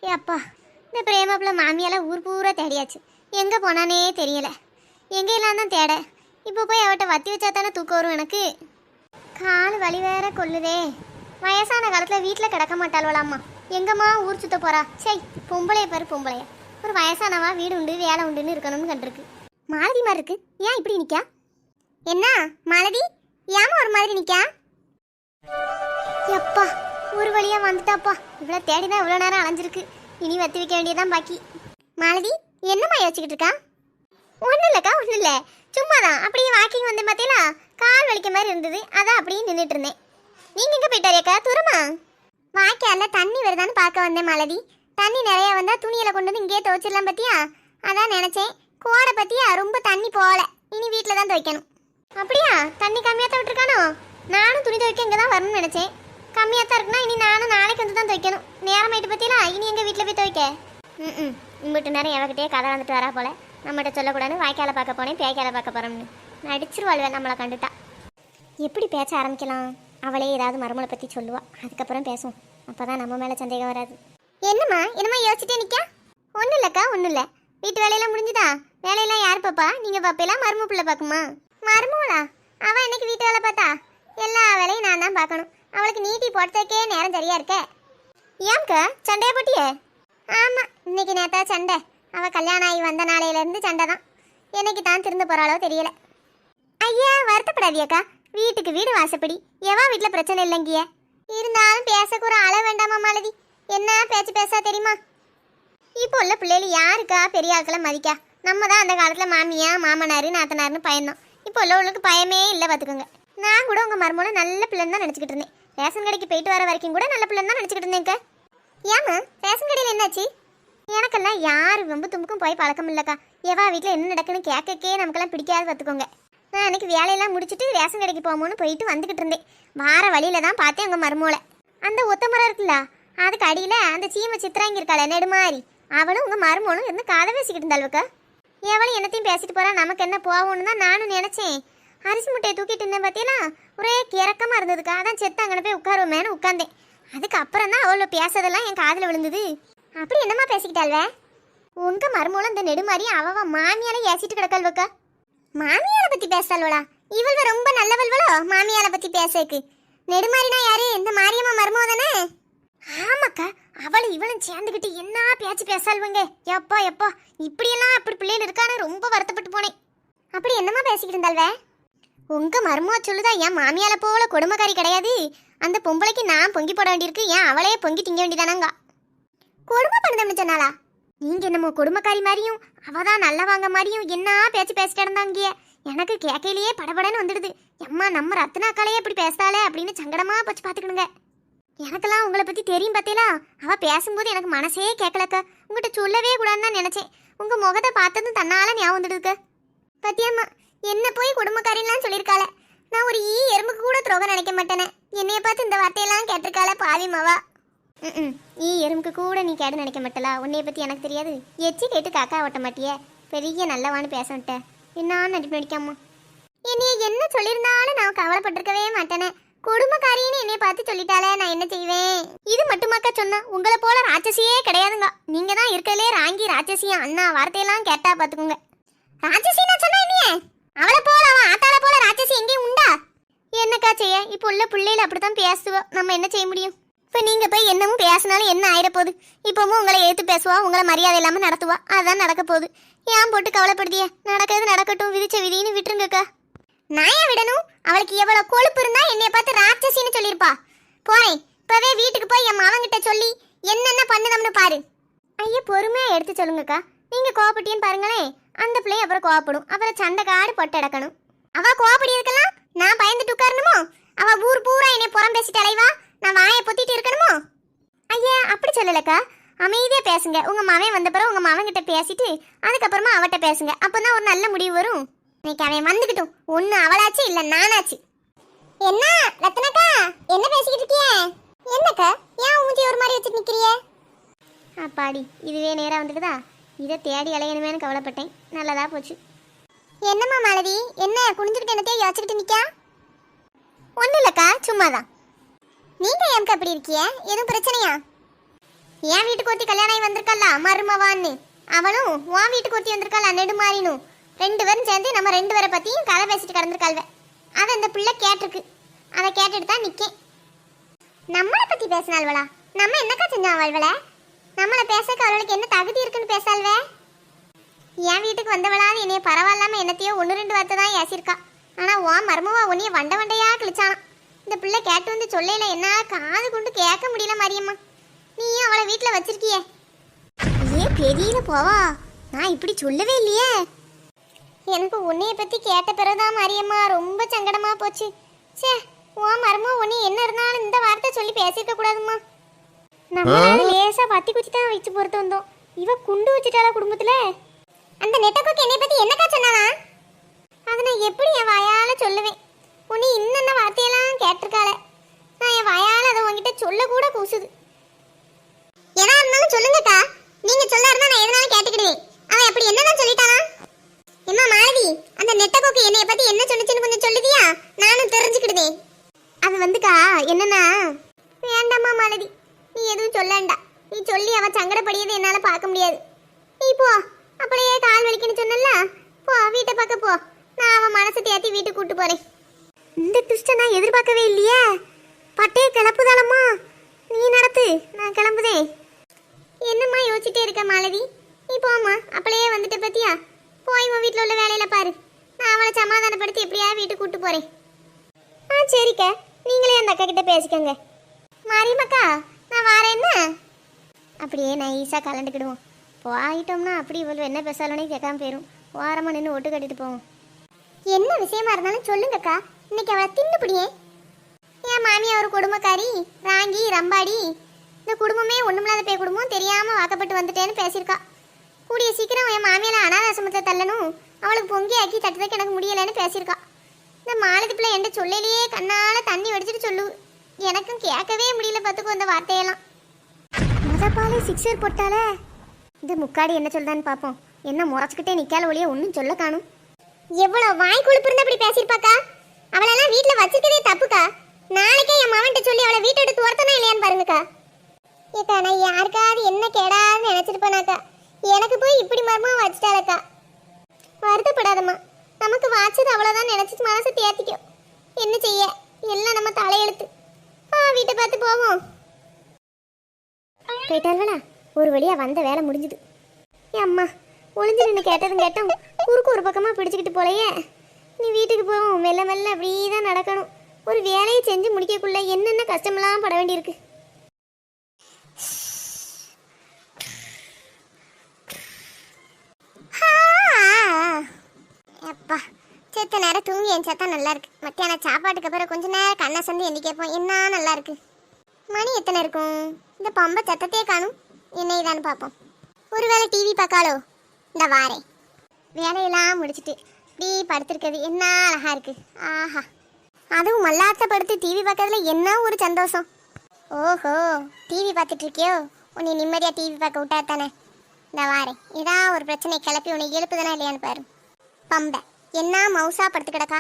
ஏப்பா, இந்த பிரேமாப்புல மாமியெல்லாம் ஊர் பூரா தேடியாச்சு. எங்கே போனானே தெரியல. எங்கெல்லாம் தான் தேட. இப்போ போய் அவட்ட வத்தி வச்சா தானே தூக்கம் வரும் எனக்கு. கால் வலி வேற கொல்லுதே. வயசான காலத்தில் வீட்டில் கிடக்க மாட்டாள்வலாம்மா. எங்கம்மா ஊர் சுத்த போறா? சை, பொம்பளைய பாரு பொம்பளைய. ஒரு வயசானவா வீடு உண்டு வேலை உண்டுன்னு இருக்கணும்னு கண்டிருக்கு. மாலதி மாதிரி இருக்கு. ஏன் இப்படி நிற்கா? என்ன மாலதி, ஏமா ஒரு மாதிரி நிற்கா? எப்பா, ஒரு வழியா வந்துட்டாப்பா. இவ்வளோ தேடிதான் இவ்வளோ நேரம் அலைஞ்சிருக்கு. இனி வத்தி வைக்க வேண்டியதான் பாக்கி. மாலதி, என்னம்மா யோசிச்சுக்கிட்டு இருக்கா? ஒன்றும் இல்லைக்கா, ஒன்றும் இல்லை. சும்மா தான் அப்படியே வாக்கிங் வந்தேன். பார்த்தீங்களா, கால் வலிக்க மாதிரி இருந்தது. அதான் அப்படியே நின்றுட்டு இருந்தேன். நீங்கள் எங்கே போயிட்டாரியாக்கா? தூரமா? வாய்க்கால தண்ணி வருதான்னு பார்க்க வந்தேன் மாலதி. தண்ணி நிறையா வந்தால் துணியில் கொண்டு வந்து இங்கேயே துவைச்சிடலாம் பற்றியா? அதான் நினச்சேன். கோடை பற்றியா ரொம்ப தண்ணி போகல. இனி வீட்டில் தான் துவைக்கணும். அப்படியா? தண்ணி கம்மியாக தான் விட்டுருக்கானோ? நானும் துணி துவைக்க இங்கே தான் வரணும்னு நினச்சேன். கம்மியாக தான் இருக்குன்னா இனி நானும் நாளைக்கு வந்து தான் துவைக்கணும். நேரமாயிட்டு பற்றியா? இனி எங்கள் வீட்டில் போய் துவைக்க. இம்பிட்டு நேரம் எவகிட்டே கதை வந்துட்டு வரா போல. நம்மகிட்ட சொல்லக்கூடாது. வாய்க்கால பார்க்க போனேன், பேய்க்கால பார்க்க போகிறோம்னு நடிச்சிருவாள்வேன். நம்மளை கண்டுட்டா. எப்படி பேச்ச ஆரம்பிக்கலாம்? அவளே ஏதாவது மருமலை பற்றி சொல்லுவா. அதுக்கப்புறம் பேசுவோம். அப்போ தான் நம்ம மேலே சந்தேகம் வராது. என்னம்மா யோசிச்சுட்டே நிற்கா? ஒன்றும் இல்லைக்கா, ஒன்றும் இல்லை. வீட்டு வேலையெல்லாம் முடிஞ்சுதா? வேலையெல்லாம் யார் பாப்பா? நீங்கள் பாப்பெல்லாம் மரும பிள்ளை பார்க்குமா? மருமூளா? அவள் இன்னைக்கு வீட்டு வேலை பார்த்தா? எல்லா வேலையும் நான் தான் பார்க்கணும். அவளுக்கு நீட்டி போட்டதுக்கே நேரம் சரியா இருக்க. ஏம்க்கா, சண்டையை போட்டியே? ஆமாம், இன்னைக்கு நேத்தா சண்டை. அவள் கல்யாணம் ஆகி வந்த நாளையிலேருந்து சண்டை தான். என்னைக்கு தான் திருந்து போகிறாளோ தெரியல. ஐயா, வருத்தப்படாதியாக்கா. வீட்டுக்கு வீடு வாசப்படி. எவா வீட்டில் பிரச்சனை இல்லைங்கிய. இருந்தாலும் பேசக்கு ஒரு அளவு வேண்டாமா மாலதி? என்ன பேச்சு பேசா தெரியுமா? இப்போ உள்ள பிள்ளைகள் யாருக்கா பெரிய ஆட்களை மதிக்கா? நம்ம தான் அந்த காலத்தில் மாமியா மாமனாரு நாத்தனாருன்னு பயந்தோம். இப்போ உள்ளவங்களுக்கு பயமே இல்லை பார்த்துக்கோங்க. நான் கூட உங்கள் மருமகளை நல்ல பிள்ளைன்னு தான் நினச்சிக்கிட்டு இருந்தேன். ரேஷன் கடைக்கு போயிட்டு வர வரைக்கும் கூட நல்ல பிள்ளைன்னு தான் நினச்சிக்கிட்டு இருந்தேன்க்கா. ஏமா, ரேஷன் கடையில் என்னாச்சு? எனக்கெல்லாம் யார் ரொம்ப தும்புக்கும் போய் பழக்கம் இல்லைக்கா. எவா வீட்டில் என்ன நடக்குன்னு கேட்கக்கே நமக்கெல்லாம் பிடிக்காது பார்த்துக்கோங்க. நான் அன்றைக்கி வேலையெல்லாம் முடிச்சுட்டு ரேஷன் கடைக்கு போகும்போன்னு போயிட்டு வந்துக்கிட்டு இருந்தேன். வார வழியில் தான் பார்த்தேன் உங்கள் மருமோளை. அந்த ஒத்த மரம் இருக்குல்ல, அதுக்கு அடியில் அந்த சீமை சித்திராங்கி இருக்காள நெடுமாறி, அவளும் உங்கள் மருமோனும் இருந்து கதை பேசிக்கிட்டு இருந்தாளுக்கா. எவளும் என்னத்தையும் பேசிட்டு போகிறா, நமக்கு என்ன போகணுன்னு தான் நானும் நினச்சேன். அரிசி முட்டையை தூக்கிட்டு இருந்தேன் பார்த்தீங்களா, ஒரே கிறக்கமாக இருந்ததுக்கா. அதான் செத்து அங்கே போய் உட்காருவோமேனு உட்காந்தேன். அதுக்கப்புறம் தான் அவளை பேசுறதெல்லாம் என் காதில் விழுந்தது. அப்படி என்னம்மா பேசிக்கிட்டாள்வே? உங்கள் மருமூலம் இந்த நெடுமாறி அவ மாமியால ஏசிட்டு கிடக்காள்வக்கா. மாமியாரை பற்றி பேசுறாள்வளா? இவள் ரொம்ப நல்லவள்வளோ மாமியாரை பற்றி பேசக்கு? நெடுமாறினா யாரு? இந்த மாரியம்மா மருமோ தானே? ஆமாக்கா, அவளும் இவளும் சேர்ந்துக்கிட்டு என்ன பேச்சு பேசாள்வங்க. எப்பா எப்பா, இப்படியெல்லாம் அப்படி பிள்ளைகள் இருக்கானு ரொம்ப வருத்தப்பட்டு போனேன். அப்படி என்னம்மா பேசிக்கிட்டு இருந்தாள்வே? உங்கள் மருமோ சொல்லுதா, என் மாமியால போல கொடுமைக்காரி கிடையாது. அந்த பொம்பளைக்கு நான் பொங்கி போட வேண்டியிருக்கு, ஏன் அவளையே பொங்கி திங்க வேண்டியதானாங்க. கொடுமை பண்ணுதம்னு சொன்னாளா? நீங்க என்னமோ கொடுமைக்காரி மாதிரியும் அவதான் நல்லவாங்க மாதிரியும் என்ன பேச்சு பேசிட்டு இருந்தாங்க. எனக்கு கேட்கையிலேயே படபடன்னு வந்துடுது. அம்மா, நம்ம ரத்னாக்காலையே இப்படி பேசுறாளே அப்படின்னு சங்கடமா போச்சு பார்த்துக்கணுங்க. எனக்கெல்லாம் உங்களை பத்தி தெரியும் பார்த்தீங்களா? அவ பேசும்போது எனக்கு மனசே கேட்கலக்க. உங்கள்கிட்ட சொல்லவே கூடாதுன்னு தான் நினைச்சேன். உங்க முகத்தை பார்த்ததும் தன்னால ஞாபகம் வந்துடுதுக்க. பத்தியம்மா, என்ன போய் குடும்பக்காரின்லாம் சொல்லியிருக்காள. நான் ஒரு எறும்புக்கு கூட துரோகம் நினைக்க மாட்டேனே. என்னைய பார்த்து இந்த வார்த்தையெல்லாம் கேட்டிருக்காள பாவிமாவா. எறும்புக்கு கூட நீ கேடு நினைக்க மாட்டலா? உன்னைய பற்றி எனக்கு தெரியாது. எச்சி கேட்டு காக்கா ஓட்ட மாட்டியே. பெரிய நல்லவான்னு பேசவிட்ட. என்ன நடிப்பு நடிக்காமா? என்னைய என்ன சொல்லியிருந்தாலும் நான் கவலைப்பட்டிருக்கவே மாட்டேனே. குடும்பக்காரின்னு என்னைய பார்த்து சொல்லிட்டாலே நான் என்ன செய்வேன்? இது மட்டுமாக்கா சொன்னா? உங்களை போல ராட்சசியே கிடையாதுங்க. நீங்க தான் இருக்கலே ராங்கி ராட்சசியா. அண்ணா வார்த்தையெல்லாம் கேட்டா பார்த்துக்கோங்க. ராட்சசின்னா சொன்னா என்னைய? அவளை போல அவன் ஆத்தாளை போல ராட்சசி எங்கேயும் உண்டா? என்னக்கா செய்ய? இப்போ உள்ள பிள்ளைகள் அப்படித்தான் பேசுவோம். நம்ம என்ன செய்ய முடியும்? இப்போ நீங்கள் போய் என்னமும் பேசினாலும் என்ன ஆயிடப்போகுது? இப்போவும் உங்களை எழுத்து பேசுவா, உங்களை மரியாதை இல்லாமல் நடத்துவா. அதுதான் நடக்க போகுது. ஏன் போட்டு கவலைப்படுதிய? நடக்கிறது நடக்கட்டும், விதிச்ச விதின்னு விட்டுருங்கக்கா. நான் ஏன் விடணும்? அவளுக்கு எவ்வளோ கொழுப்பு இருந்தா என்னைய பார்த்து ராட்சசின்னு சொல்லியிருப்பா. போறேன், இப்போவே வீட்டுக்கு போய் என் மாவங்கிட்ட சொல்லி என்னென்ன பண்ணுதம்னு பாரு. ஐயா, பொறுமையாக எடுத்து சொல்லுங்கக்கா. நீங்கள் கோவப்பட்டியன்னு பாருங்களேன். அந்த பிள்ளைய அப்புறம் கோவப்படும். அப்புறம் சண்டை காடு பொட்டு அடக்கணும். அவள் கோவப்படி இருக்கலாம், நான் பயந்துட்டு உட்காரணுமோ? அவள் ஊர் பூரா என்னை புறம் பேசிட்டு அலைவா, நான் வாயை பொத்திட்டு இருக்கணுமோ? ஐயா, அப்படி சொல்லலக்கா. அமைதியாக பேசுங்க. உங்கள் மகன் வந்த பிறகு உங்கள் மகன்கிட்ட பேசிட்டு அதுக்கப்புறமா அவட்ட பேசுங்க. அப்போ தான் ஒரு நல்ல முடிவு வரும். இன்னைக்கு அவன் வந்துக்கிட்டும். ஒன்று அவளாச்சு இல்லை நானாச்சு. என்ன ரத்னாக்கா, என்ன பேசிக்கிட்டு இருக்கிய? என்னக்கா, ஏன் மூஞ்சி ஒரு மாதிரி வச்சுட்டு நிற்கிறிய? அப்பாடி, இதுவே நேராக வந்துக்குதா? இதை தேடி அலையணுமேனு கவலைப்பட்டேன். நல்லதா போச்சு. என்னம்மா மாலதி, என்ன குனிஞ்சுக்கிட்டு என்னத்தையும் யோசிச்சுக்கிட்டு நிற்கா? ஒன்றும் இல்லைக்கா, சும்மாதான். நீங்க ஏம்க்கா அப்படி இருக்கிய? எதுவும் பிரச்சனையா? என் வீட்டுக்கு ஒருத்தி கல்யாணம் ஆகி வந்திருக்கல்ல மருமவான்னு, அவளும் உன் வீட்டுக்கு ஒருத்தி வந்திருக்கல்ல நெடுமாறினும், 2 பேரும் சேர்ந்து நம்ம 2 பேரை பத்தியும் கதை பேசிட்டு கிடந்திருக்காள்வ. அதை அந்த பிள்ளை கேட்டிருக்கு. அதை கேட்டுட்டு தான் நிக்கேன். நம்மளை பத்தி பேசினாள்வளா? நம்ம என்னக்கா செஞ்சோம் அவள்வள? நம்மளை பேசக்க அவளுக்கு என்ன தகுதி இருக்குன்னு பேசாள்வே? என் வீட்டுக்கு வந்தவளாது என்னைய பரவாயில்லாம என்னத்தையோ 1-2 வார்த்தை தான் ஏசிருக்கா. ஆனா உன் மருமவா உன்னைய வண்ட வண்டையா கிழிச்சானா. இந்த பிள்ளை கேட்டு வந்து சொல்லையில என்ன காது கொண்டு கேட்க முடியல மாரியம்மா. நீயும் அவளை வீட்டுல வச்சிருக்கியே. ஏன் பெரியல போவா? நான் இப்படி சொல்லவே இல்லையே. எனக்கு உன்னைய பத்தி கேட்ட பிறகுதான் மாரியம்மா ரொம்ப சங்கடமா போச்சு. சே, உன் மருமவ உன்னை என்ன இருந்தாலும் இந்த வார்த்தை சொல்லி பேசிருக்க கூடாதுமா. நம்ம லேசா பத்தி குச்சி தான் வச்சு பொறுத்து வந்தோம். இவ குண்டு வச்சுட்டாளா குடும்பத்துல? அந்த நெட்டக்கோக்கு என்னை பத்தி என்னக்கா சொன்னானா? அதை நான் எப்படி என் வாயால சொல்லுவேன்? உன்னை இன்னென்ன வார்த்தையெல்லாம் கேட்டிருக்காளே. நான் என் வாயால அதை உங்ககிட்ட சொல்ல கூட கூசுது. எதா இருந்தாலும் சொல்லுங்கக்கா. நீங்க சொல்ல இருந்தா நான் எதனாலும் கேட்டுக்கிடுவேன். அவன் அப்படி என்னதான் சொல்லிட்டானா? எம்மா மாலதி, அந்த நெட்டக்கோக்கு என்னைய பத்தி என்ன சொன்னுச்சுன்னு கொஞ்சம் சொல்லுதியா? நானும் தெரிஞ்சுக்கிடுவேன். அது வந்துக்கா என்னன்னா, வேண்டாம்மா மாலதி, நீ எதுவும் சொல்லண்டா. நீ சொல்லி அவன் சங்கடப்படியது என்னால பார்க்க முடியாது. நீ போ. அப்படியே கால் வலிக்குன்னு சொன்னல, போ வீட்டை பார்க்க போ. நான் அவன் மனசை தேத்தி வீட்டுக்கு கூட்டு போறேன். இந்த ட்விஸ்ட்டை நான் எதிர்பார்க்கவே இல்லையே. பட்டையே கிளப்புதானம்மா. நீ நடத்து, நான் கிளம்புதேன். என்னம்மா யோசிச்சுட்டே இருக்க மாலதி? நீ போம்மா. அப்படியே வந்துட்ட பத்தியா? போய் உன் வீட்டில் உள்ள வேலையில பாரு. நான் அவளை சமாதானப்படுத்தி எப்படியாவது வீட்டுக்கு கூட்டு போறேன். சரிக்கா, நீங்களே அந்த அக்கா கிட்ட பேசிக்கோங்க. மாரியம்மக்கா, நான் வரேன்னா அப்படியே நைஸா கலந்துக்கிடுவோம். போயிட்டோம்னா அப்படி இவ்வளவு என்ன பேசாலனே கேட்காம போயிடும். ஓரமாக நின்று ஒட்டு கட்டிட்டு போவோம். என்ன விஷயமா இருந்தாலும் சொல்லுங்கக்கா. இன்னைக்கு அவளை தின்னுபிடியே. என் மாமியா ஒரு குடும்பக்காரி, ராங்கி ரம்பாடி. இந்த குடும்பமே ஒண்ணுமில்லாத பே குடும்பம் தெரியாம வாக்கப்பட்டு வந்துட்டேன்னு பேசியிருக்கா. கூடிய சீக்கிரம் என் மாமியால அனாதாசிரமத்தை தள்ளணும், அவளுக்கு பொங்கி ஆக்கி தட்டுறதுக்கு எனக்கு முடியலைன்னு பேசியிருக்கா. இந்த மாலதி பிள்ளை என்கிட்ட சொல்லலையே கண்ணால தண்ணி வடிச்சிட்டு சொல்லு. எனக்கும் கேட்கவே முடியல பார்த்துக்கோ அந்த வார்த்தையெல்லாம். முதப்பாலே 6 போட்டாலே. இந்த முக்காடி என்ன சொல்றான்னு பார்ப்போம். என்ன முறைச்சிக்கிட்டே நிக்கால ஒளிய ஒன்றும் சொல்ல காணும். எவ்வளவு வாய் கொழுப்பு இருந்தா அப்படி பேசியிருப்பாக்கா. அவளெல்லாம் வீட்டில் வச்சிருக்கதே தப்புக்கா. நாளைக்கே என் மாவன்ட்ட சொல்லி அவளை வீட்டை எடுத்து துரத்தனா இல்லையான்னு பாருங்கக்கா. ஏக்கா, நான் யாருக்காவது என்ன கேடான்னு நினைச்சிட்டு போனாக்கா. எனக்கு போய் இப்படி மர்மம் வச்சுட்டாளக்கா. வருத்தப்படாதம்மா. நமக்கு வாச்சது அவ்வளோதான் நினைச்சிட்டு மனசை தேத்திக்கோ. என்ன செய்ய, எல்லாம் நம்ம தலையெழுத்து. வீட்டை பார்த்து போவோம். போயிட்டாள்வளா? ஒரு வழியா வந்த வேலை முடிஞ்சுது. அம்மா, ஒளிஞ்சு நின்று கேட்டதும் கேட்டோம். குறுக்கு ஒரு பக்கமாக பிடிச்சிக்கிட்டு போலையே. நீ வீட்டுக்கு போவோம். மெல்ல மெல்ல அப்படியே தான் நடக்கணும். ஒரு வேலையை செஞ்சு முடிக்கக்குள்ள என்னென்ன கஷ்டமெல்லாம் பட வேண்டியிருக்கு. அப்பா, செத்த நேரம் தூங்கி எஞ்சா நல்லா இருக்கு. மத்தியானம் சாப்பாட்டுக்கு அப்புறம் கொஞ்ச நேரம் கண்ணை சந்து எந்தி கேட்போம். என்ன நல்லா இருக்கு. மணி எத்தனை இருக்கும்? இந்த பம்பை சத்தத்தையே காணும். என்னைதான்னு பார்ப்போம். ஒருவேளை டிவி பார்க்காலோ? இந்த வாரேன். வேலையெல்லாம் முடிச்சுட்டு இப்படி படுத்திருக்கிறது என்ன அழகா இருக்கு. ஆஹா, அதுவும் மல்லாத்த படுத்து டிவி பார்க்கறதுல என்ன ஒரு சந்தோஷம். ஓஹோ, டிவி பார்த்துட்டு இருக்கியோ? உன்னை நிம்மதியாக டிவி பார்க்க விட்டா தானே. இந்த வாரேன். ஏதாவது ஒரு பிரச்சனை கிளப்பி உன்னை எழுப்புதானே இல்லையான்னு பாரு. பம்பை என்ன மவுசா படுத்து கிடக்கா.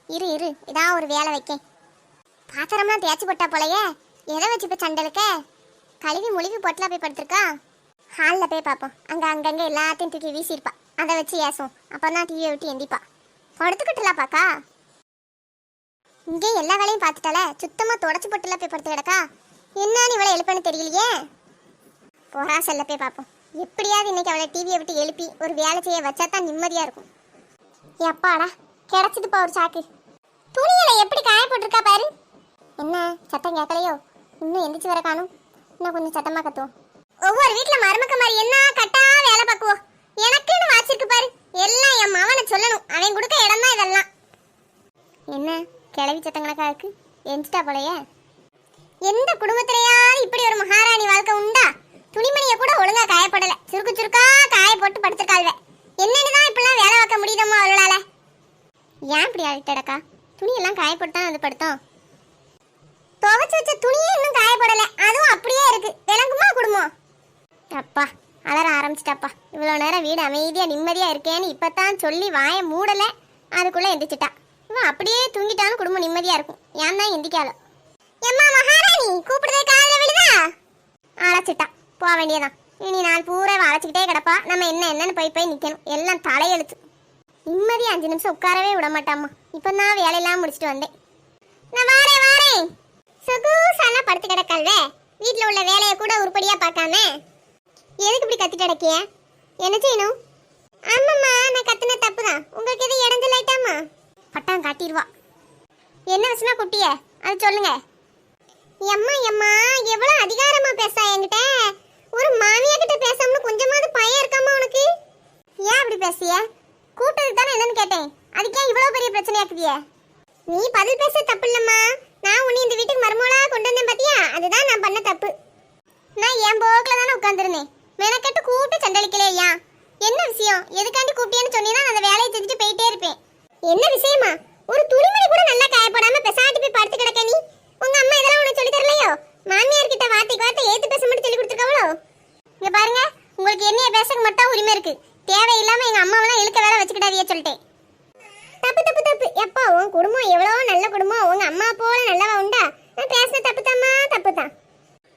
இரு ஏதாவது ஒரு வேலை வைக்கேன். பாத்திரம்லாம் தேய்ச்சி போட்டா போலையே. எதை வச்சு இப்போ சண்டலுக்க? கழுவி மொழிவி பொட்டலா போய் படுத்துருக்கா. ஹாலில் போய் பார்ப்போம். அங்கங்கே எல்லாத்தையும் தூக்கி வீசியிருப்பா. அதை வச்சு ஏசும். அப்போ தான் டிவியை விட்டு எந்திப்பா. படுத்துக்கிட்டுலாம் பாக்கா. இங்கே எல்லா வேலையும் பார்த்துட்டால. சுத்தமாக தொடச்சி போட்டுலாம் போய் படுத்து கிடக்கா. என்னன்னு இவளை எழுப்பன்னு தெரியலையே. போரா, செல்ல போய் பார்ப்போம். எப்படியாவது இன்னைக்கு அவளை டிவியை விட்டு எழுப்பி ஒரு வேலை செய்ய வச்சா தான் நிம்மதியாக இருக்கும். எப்பாடா கிடைச்சிதுப்பா ஒரு சாக்கு. துணியில எப்படி காய போட்டிருக்கா பாரு. என்ன சத்தம் கேட்கலையோ? இன்னும் எந்திரிச்சு வர காணும். இன்னும் கொஞ்சம் சத்தமா கத்துவோம். ஒவ்வொரு வீட்டுல மருமக்க மாதிரி என்ன கட்டா வேலை பார்க்குவோம். எனக்குன்னு வாச்சிருக்கு பாரு. எல்லாம் என் மவனை சொல்லணும். அவன் கொடுக்க இடம் தான் இதெல்லாம். என்ன கிளவி சத்தம் கணக்கா இருக்கு. எந்திட்டா போலையே. எந்த குடும்பத்திலையாவது இப்படி ஒரு மகாராணி வாழ்க்கை உண்டா? துணிமணியை கூட ஒழுங்கா காயப்படல. சுருக்கா காய போட்டு படுத்திருக்காள்வே. என்னன்னுதான் இப்பெல்லாம் வேலை பார்க்க முடியுதம்மா அவளால? ஏன் இப்படி ஆகிட்டடக்கா? துணியெல்லாம் காயப்பட்டுதான் அது படுத்தோம். துவைச்சு வச்ச துணியே இன்னும் காயப்படலை. அதுவும் அப்படியே இருக்கு. விளங்குமா குடும்பம்? அப்பா, அலற ஆரம்பிச்சிட்டாப்பா. இவ்வளோ நேரம் வீடு அமைதியாக நிம்மதியாக இருக்கேன்னு இப்போத்தான் சொல்லி வாயை மூடலை. அதுக்குள்ளே எந்திரிச்சிட்டா. இவன் அப்படியே தூங்கிட்டாலும் குடும்பம் நிம்மதியாக இருக்கும். ஏன் தான் எந்திக்காலோ? எம்மா மகாராணி கூப்பிடுறதே காலையில் விழுதா? அழைச்சிட்டா. போக வேண்டியதான். இனி நாள் பூரா அழைச்சிக்கிட்டே கிடப்பா. நம்ம என்னன்னு போய் நிக்கணும். எல்லாம் தலையெழுத்து. நிம்மதி 5 நிமிஷம் உட்காரவே விட மாட்டாமா. இப்போ நான் வேலையெல்லாம் முடிச்சுட்டு வந்தேன். நான் வாரேன். சொகுசாலாம் படுத்து கிடக்கல்வே. வீட்டில் உள்ள வேலையை கூட உருப்படியா பார்க்காம எதுக்கு இப்படி கத்திட்டு கிடக்கிய? என்ன செய்யணும்? ஆமாம்மா, நான் கத்துன தப்பு தான். உங்களுக்கு எது இடஞ்சல் ஆயிட்டாமா? பட்டம் காட்டிடுவா. என்ன விஷயமா குட்டிய அது சொல்லுங்க. எம்மா எவ்வளவு அதிகாரமா பேசா என்கிட்ட. ஒரு மாமியா கிட்ட பேசாமனு கொஞ்சமாவது பயம் இருக்காமா உனக்கு? ஏன் அப்படி பேசிய? கூட்டத்துக்கு தானே என்னன்னு கேட்டேன். அதுக்கே இவ்வளவு பெரிய பிரச்சனையாக்குதிய? நீ பதில் பேச தப்பு இல்லம்மா. நான் உன்னை இந்த வீட்டுக்கு மருமகளா கொண்டு வந்தேன் பாத்தியா? அதுதான் நான் பண்ண தப்பு. நான் என் போக்குல தானே உட்கார்ந்துருந்தேன். மெனக்கட்டு கூப்பிட்டு சண்டளிக்கலையா? என்ன விஷயம்? எதுக்காண்டி கூப்பிட்டேன்னு சொன்னீங்கன்னா அந்த வேலையை செஞ்சுட்டு போயிட்டே இருப்பேன். என்ன விஷயமா? ஒரு துணிமணி கூட நல்லா காயப்படாம பெசாட்டி போய் படுத்து கிடக்க நீ. உங்க அம்மா இதெல்லாம் உனக்கு சொல்லி தரலையோ? மாமியார் கிட்ட வார்த்தைக்கு வார்த்தை ஏத்து பேச மட்டும் சொல்லி கொடுத்துருக்காவளோ? இங்க பாருங்க, உங்களுக்கு என்னைய பேசக்கு மட்டும் உரிமை இருக்கு. தேவையில்லாம எங்க அம்மாவெல்லாம் இழுக்க வேலை வச்சுக்கிட்டாதியே சொல்லிட்டேன். தப்பு தப்பு தப்பு. எப்பா உன் குடும்பம் எவ்வளவு நல்ல குடும்பம். உங்க அம்மா போல நல்லவா உண்டா? நான் பேசின தப்பு தாம்மா, தப்பு தான்.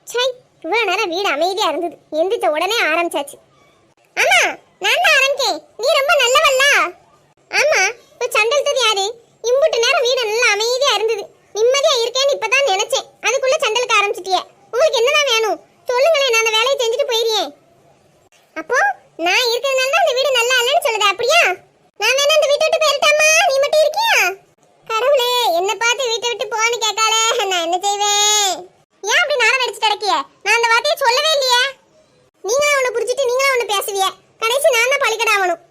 சை, இவ்வளவு நேரம் வீடு அமைதியா இருந்தது. எந்திரிச்ச உடனே ஆரம்பிச்சாச்சு. ஆமா, நான் தான் ஆரம்பிச்சேன். நீ ரொம்ப நல்லவல்ல. ஆமா, இப்ப சண்டல்தது யாரு? இம்புட்டு நேரம் வீடு நல்லா அமைதியா இருந்தது. நிம்மதியா இருக்கேன்னு இப்பதான் நினைச்சேன். அதுக்குள்ள சண்டலுக்கு ஆரம்பிச்சிட்டியே. உங்களுக்கு என்னதான் வேணும் சொல்லுங்களேன். நான் அந்த வேலையை செஞ்சுட்டு போயிருக்கேன். அப்போ நான் இருக்கிறதுனால தான் அந்த வீடு நல்லா இல்லைன்னு சொல்லுது அப்படியா? நான் வேணா அந்த வீட்டை விட்டு போயிட்டாமா? நீ மட்டும் இருக்கியா? கடவுளே, என்ன பார்த்து வீட்டை விட்டு போன்னு கேட்காளே, நான் என்ன செய்வேன்? ஏன் அப்படி நாரம் அடிச்சு கிடக்கிய? நான் அந்த வார்த்தையை சொல்லவே இல்லையே. நீங்களும் அவனை புரிஞ்சுட்டு நீங்களும் அவனை பேசுவிய. கடைசி நான் தான் பழிக்கடாவணும்.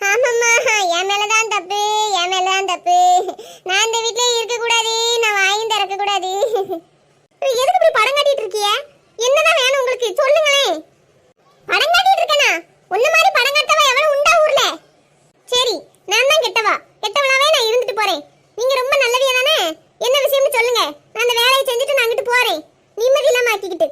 ஆமாம்மா, என் மேலதான் தப்பு, என் மேலதான் தப்பு. நான் இந்த வீட்டிலே இருக்க கூடாது, நான் வாயும் திறக்க கூடாது. எதுக்கு இப்படி படம் காட்டிட்டு இருக்கிய? என்னதான் வேணும் உங்களுக்கு சொல்லுங்களேன். படம் காட்டிட்டு இருக்கேனா? உன்ன மாதிரி படம் காட்டவா எவ்வளவு உண்டா ஊர்ல? சரி, நான் தான் கெட்டவளாவே நான் இருந்துட்டு போறேன். நீங்க ரொம்ப நல்லவியா தானே? என்ன விஷயம்னு சொல்லுங்க. நான் அந்த வேலையை செஞ்சுட்டு நான் அங்கிட்டு போறேன். நிம்மதி இல்லாம ஆக்கிக்கிட்டு.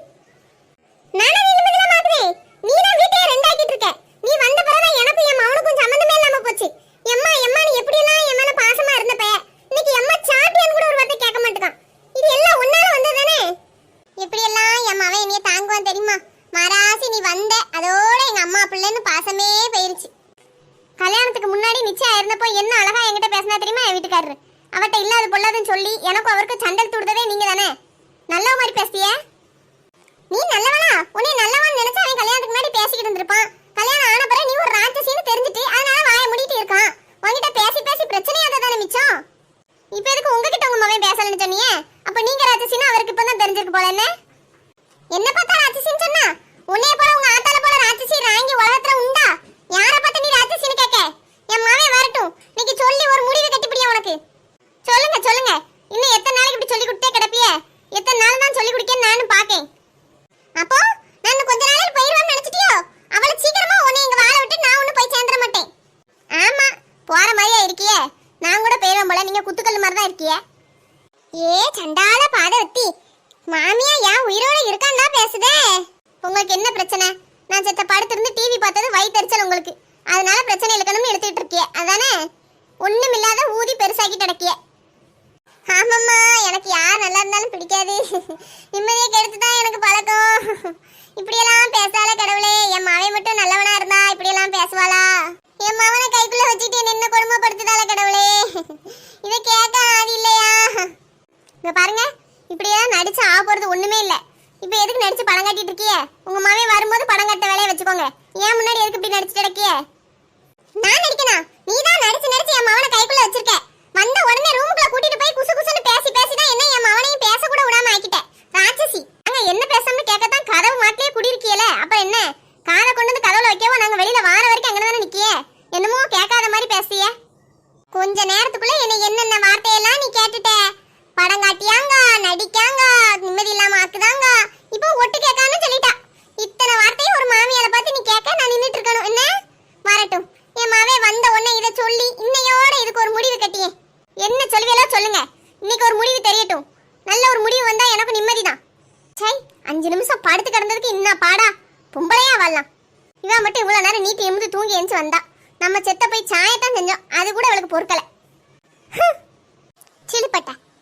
நானே நிம்மதி இல்லாம ஆக்குறேன். நீ தான் வீட்டையே ரெண்டாக்கிட்டு இருக்க. நீ வந்த பிறகுதான் எனக்கும் என் மவனுக்கும் சம்மந்தமே இல்லாம போச்சு. எம்மா நீ எப்படி எல்லாம் என் மேல பாசமா இருந்த பைய இன்னைக்கு எம்மா சாப்பிட்டியான்னு கூட ஒரு வார்த்தை கேட்க மாட்டேங்கான். இது எல்லாம் உன்னால வந்ததானே? எப்படி எல்லாம் என் மவன் என்னைய தாங்குவான் தெரியுமா? மாராசி நீ வந்த அதோட எங்க அம்மா பிள்ளைன்னு பாசமே போயிருச்சு. கல்யாணத்துக்கு முன்னாடி நிச்சயம் இருந்தப்போ என்ன அழகா என்கிட்ட பேசினா தெரியுமா என் வீட்டுக்காரரு? அவட்ட இல்லாத பொல்லாதுன்னு சொல்லி எனக்கும் அவருக்கு சண்டல் துடுதவே நீங்க தானே. நல்லவ மாதிரி பேசிய நீ நல்லவனா? உன்னை நல்லவன் நினைச்சா அவன் கல்யாணத்துக்கு முன்னாடி பேசிக்கிட்டு இருந்திருப்பான். கல்யாணம் ஆன பிறகு நீ ஒரு ராட்சசின்னு தெரிஞ்சுட்டு அதனால வாயை மூடிட்டு இருக்கான். உங்ககிட்ட பேசி பேசி பிரச்சனையாக தானே மிச்சம். இப்ப எதுக்கு உங்ககிட்ட உங்க மகன் பேசலன்னு சொன்னீங்க? அப்ப நீங்க ராட்சசின்னு அவருக்கு இப்பதான் தெரிஞ்சிருக்கு போல. என்ன பார்த்தா ராட்சசின்னு சொன்னா? உன்னைய போல உங்க ஆத்தால போல ராட்சசி ராங்கி உலகத்துல உண்டா? யார பார்த்து நீ ராட்சசின்னு கேட்க? என் மகன் வரட்டும், நீங்க சொல்லி ஒரு முடிவு கட்டிப்பிடியா உனக்கு? சொல்லுங்க. இன்னும் எத்தனை நாளைக்கு இப்படி சொல்லி கொடுத்தே கிடப்பிய? எத்தனை நாள் தான் சொல்லி குடிக்கன்னு நானும் பாக்கேன். அப்போ நான் கொஞ்ச நாளைக்கு போயிடுவேன்னு நினைச்சிட்டியோ? அவளை சீக்கிரமா உன்னை இங்க வாழ விட்டு நான் ஒன்னும் போய் சேர்ந்துட மாட்டேன். ஆமா, போற மாதிரியா இருக்கியே. நான் கூட போயிடுவேன் போல. நீங்க குத்துக்கல் மாதிரி தான் இருக்கிய. ஏ சண்டால பாதவத்தி, மாமியா ஏன் உயிரோட இருக்கான்னா பேசுதே? உங்களுக்கு என்ன பிரச்சனை? நான் செத்த படுத்திருந்து டிவி பார்த்தது வயித்தெரிச்சல் உங்களுக்கு. அதனால பிரச்சனை இருக்கணும்னு எடுத்துட்டு இருக்கிய அதானே? ஒண்ணும் இல்லாத ஊதி பெருசாக்கி கிடக்கிய. ஆமாம்மா, எனக்கு யார் நல்லா இருந்தாலும் பிடிக்காது. நிம்மதியை கெடுத்துதான் எனக்கு பழக்கம். இப்படியெல்லாம் பேசால கடவுளே. என் மாவை மட்டும் நல்லவனா இருந்தா இப்படியெல்லாம் பேசுவாளா? என் மாவனை கைக்குள்ள வச்சுட்டு என்ன கொடுமைப்படுத்துதால கடவுளே. இதை கேட்க ஆதி இல்லையா? இங்க பாருங்க, இப்படியெல்லாம் நடிச்சு ஆக போறது ஒண்ணுமே இல்ல. இப்ப எதுக்கு நடிச்சு படம் காட்டிட்டு இருக்கிய? உங்க மாவே வரும்போது படம் கட்ட வேலையை வச்சுக்கோங்க. ஏன் முன்னாடி எதுக்கு இப்படி நடிச்சுட்டு இருக்கிய? நான் நடிக்கணும்? நீ தான் நடிச்சு என் மாவனை கைக்குள்ள வச்சிருக்க. வந்த உடனே ரூமுக்குள்ள கூட்டிட்டு போய் குசு குசுன்னு பேசிதான் என்ன என் மவனையும் பேச கூட விடாம ஆக்கிட்ட. ராட்சசி, அங்க என்ன பேசாம கேட்கத்தான் கதவு மாட்டிலே குடியிருக்கியல. அப்ப என்ன காதை கொண்டு வந்து கதவுல வைக்கவோ நாங்க வெளியில வார வரைக்கும் அங்கதானே நிக்கிய? என்னமோ கேட்காத மாதிரி பேசிய. கொஞ்ச நேரத்துக்குள்ள என்னென்ன வார்த்தையெல்லாம் நீ கேட்டுட்ட. படம் காட்டியாங்க, நடிக்காங்க, நிம்மதி இல்லாம ஆக்குதாங்க, இப்போ ஒட்டு கேட்கான்னு சொல்லிட்டா. இத்தனை வார்த்தையும் ஒரு மாமியால பார்த்து நீ கேட்க நான் நின்னுட்டு இருக்கணும். என்ன வரட்டும், என் மாவே வந்த உடனே இதை சொல்லி இன்னையோட இதுக்கு ஒரு முடிவு கட்டியே. என்ன சொல்லுவீங்களோ சொல்லுங்க. இன்னைக்கு ஒரு முடிவு தெரியட்டும். நல்ல ஒரு முடிவு வந்தா எனக்கு நிம்மதி தான். சை, 5 நிமிஷம் படுத்து கிடந்ததுக்கு இன்னும் பாடா. பொம்பளையா வாழலாம். இவன் மட்டும் இவ்வளவு நேரம் நீட்டி எமுது தூங்கி எந்திச்சு வந்தா. நம்ம செத்த போய் சாயத்தான் செஞ்சோம். அது கூட அவளுக்கு பொறுக்கல.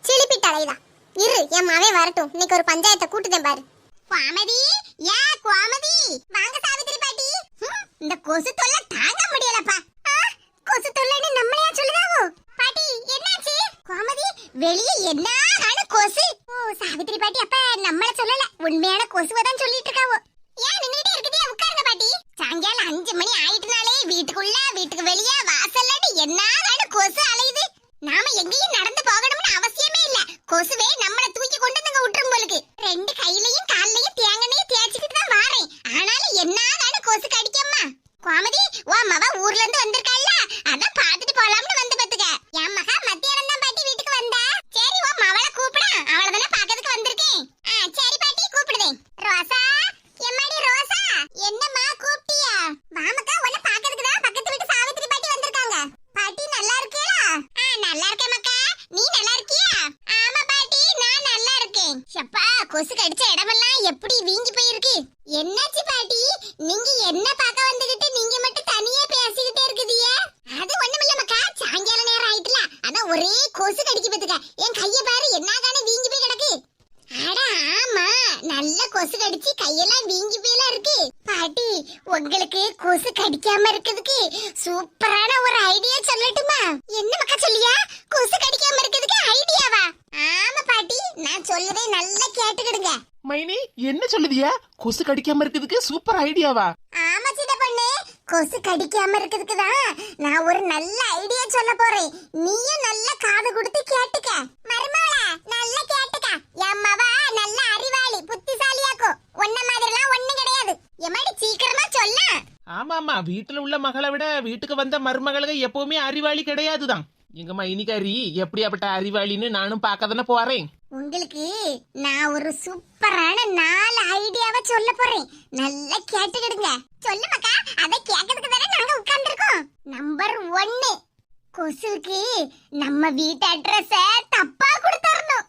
சிலிப்பிட்ட அலைதா. இரு, என் மாவே வரட்டும். இன்னைக்கு ஒரு பஞ்சாயத்தை கூட்டுதேன் பாரு. கோமதி, யா கோமதி, வாங்க சாவித்திரி பாட்டி. இந்த கொசு தொல்லை தாங்க முடியலப்பா. கொசு தொல்லைன்னு நம்மளையா சொல்லுதாவோ? பாட்டி என்னாச்சு? கோமதி, வெளியே என்ன கொசு? ஓ சாவித்திரி பாட்டி, அப்ப நம்மள சொல்லல, உண்மையான கொசுவை தான் சொல்லிட்டு இருக்காவோ. ஏன் நின்னுட்டே இருக்குதே, உட்காருங்க பாட்டி. சாயங்காலம் 5 மணி ஆயிட்டுனாலே வீட்டுக்குள்ள வீட்டுக்கு வெளியே வாசல்ல என்ன கொசு அலையுது. நாம எங்கேயும் நடந்து போகணும்னு அவசியமே இல்ல, கொசுவே நம்மள தூக்கி கொண்டு வந்து விட்டுரும் போலுக்கு. 2 கையிலையும் கால்லையும் தேங்கனையும் தேய்ச்சிக்கிட்டு தான் வாரேன், ஆனாலும் என்ன கொசு கடிக்கம்மா. கோமதி, உன் மவ ஊர்ல இருந்து வந்திருக்காள்ல, அதான் பாத்துட்டு போலாம்னு வந்து பாத்துக்க. என் மகா மத்தியானம் தான் பாட்டி வீட்டுக்கு வந்தா. சரி, உன் மவளை கூப்பிட, அவளை தானே பாக்கிறதுக்கு வந்திருக்கேன். சரி பாட்டி, கூப்பிடுதேன். ரோசா, எம்மாடி ரோசா, என்னம்மா கூப்பிட்டியா? வாமக்கா, உன்னை பாக்கிறதுக்கு தான் பக்கத்து வீட்டு சாவித்திரி பாட்டி வந்திருக்காங்க. பாட்டி நல்லா இருக்கீங்களா? நல்லா இருக்கேன் மக்கா, நீ நல்லா இருக்கியா? ஆமா பாட்டி, நான் நல்லா இருக்கேன். சப்பா, கொசு கடிச்ச இடமெல்லாம் எப்படி வீங்கி போயிருக்கு. என்னாச்சு பாட்டி, நீங்க என்ன பார்க்க வந்துகிட்டு நீங்க மட்டும் தனியா பேசிக்கிட்டே இருக்குதியே? அது ஒண்ணுமில்ல மக்கா, சாயங்கால நேரம் ஆயிட்டுல, அதான் ஒரே கொசு கடிக்கு பத்துக்க. என் கைய பாரு, என்ன வீங்கி போய் கிடக்கு. அட ஆமா, நல்ல கொசு கடிச்சு கையெல்லாம் வீங்கி போயெல்லாம் இருக்கு. பாட்டி, உங்களுக்கு கொசு கடிக்காம இருக்கிறதுக்கு சூப்பரான ஒரு ஐடியா சொல்லட்டுமா? என்ன மக்கா சொல்லியா? கொசு கடிக்காம இருக்கிறதுக்கு ஐடியாவா? ஆமா பாட்டி, நான் சொல்லுதே நல்லா கேட்டுக்கிடுங்க. மைனி, என்ன சொல்லுதியா? கொசு கடிக்காம இருக்கிறதுக்கு சூப்பர் ஐடியாவா? ஆமா சின்ன பொண்ணு, கொசு கடிக்காம இருக்கிறதுக்கு தான் நான் ஒரு நல்ல ஐடியா சொல்ல போறேன். நீயும் நல்லா காது கொடுத்து கேட்டுக்க. மருமகளா, நல்லா கேட்டுக்க. எம்மவா நல்ல அறிவாளி, புத்திசாலியாக்கோ. ஒன்ன மாதிரிலாம் ஒண்ணும் கிடையாது. எம்மாடி சீக்கிரமா சொல்ல. ஆமா, வீட்டுல உள்ள மகளை விட வீட்டுக்கு வந்த மருமகளுக்கு எப்பவுமே அறிவாளி கிடையாதுதான். எங்க மைனிகாரி எப்படியாப்பட்ட அறிவாளின்னு நானும் பார்க்கதானே போறேன். உங்களுக்கு நான் ஒரு சூப்பரான 4 ஐடியாவை சொல்ல போறேன், நல்லா கேட்டுக்கிடுங்க. சொல்லு மக்கா, அதை கேட்கறதுக்கு தானே நாங்க உட்கார்ந்துருக்கோம். நம்பர் 1, கொசுக்கு நம்ம வீட்டு அட்ரஸ தப்பா கொடுத்தரணும்.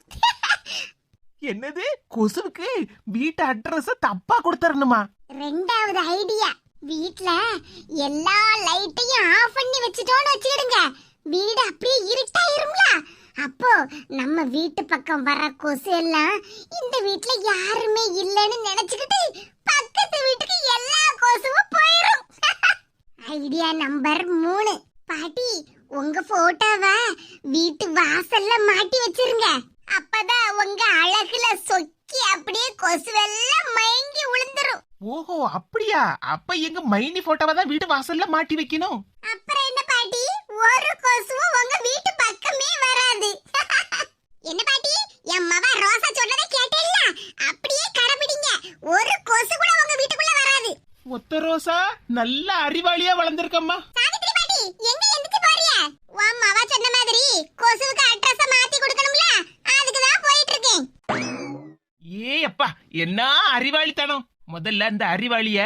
என்னது, கொசுவுக்கு வீட்டு அட்ரஸ் தப்பா கொடுத்தரணுமா? 2வது ஐடியா, வீட்ல எல்லா லைட்டையும் ஆஃப் பண்ணி வச்சுட்டோன்னு வச்சுக்கிடுங்க, வீடு அப்படியே இருட்டாயிரும்ல. அப்போ நம்ம வீட்டு பக்கம் வர கொசு எல்லாம் இந்த வீட்ல யாருமே இல்லைன்னு நினைச்சுக்கிட்டு பக்கத்து வீட்டுக்கு எல்லா கொசுவும் போயிரும். ஐடியா நம்பர் 3, பாட்டி, உங்க போட்டோவை வீட்டு வாசல்ல மாட்டி வச்சிருங்க. அப்பதான் உங்க அழகுல சொக்கி அப்படியே கொசுவெல்லாம் மயங்கி விழுந்துரும். ஓஹோ, அப்படியா? அப்ப எங்க மைனி போட்டோவை தான் வீட்டு வாசல்ல மாட்டி வைக்கணும். அப்புறம் என்ன பாட்டி, ஒரு கொசுவும் உங்க வீட்டு பக்கமே வராது. என்ன பாட்டி, என் மவ ரோசா சொன்னதை கேட்டேல்ல, அப்படியே கடைபிடிங்க. ஒரு கொசு கூட உங்க வீட்டுக்குள்ள வராது. ஒத்த ரோசா, நல்ல அறிவாளியா வளர்ந்திருக்கம்மா. சாவித்திரி பாட்டி, எங்க எந்திச்சு போறிய? உன் மவ சொன்ன மாதிரி கொசுவுக்கு அட்ரஸ மாத்தி கொடுக்கணும்ல, அதுக்கு தான் போயிட்டு இருக்கேன். ஏ அப்பா, என்ன அறிவாளித்தனம். முதல்ல இந்த அறிவாளிய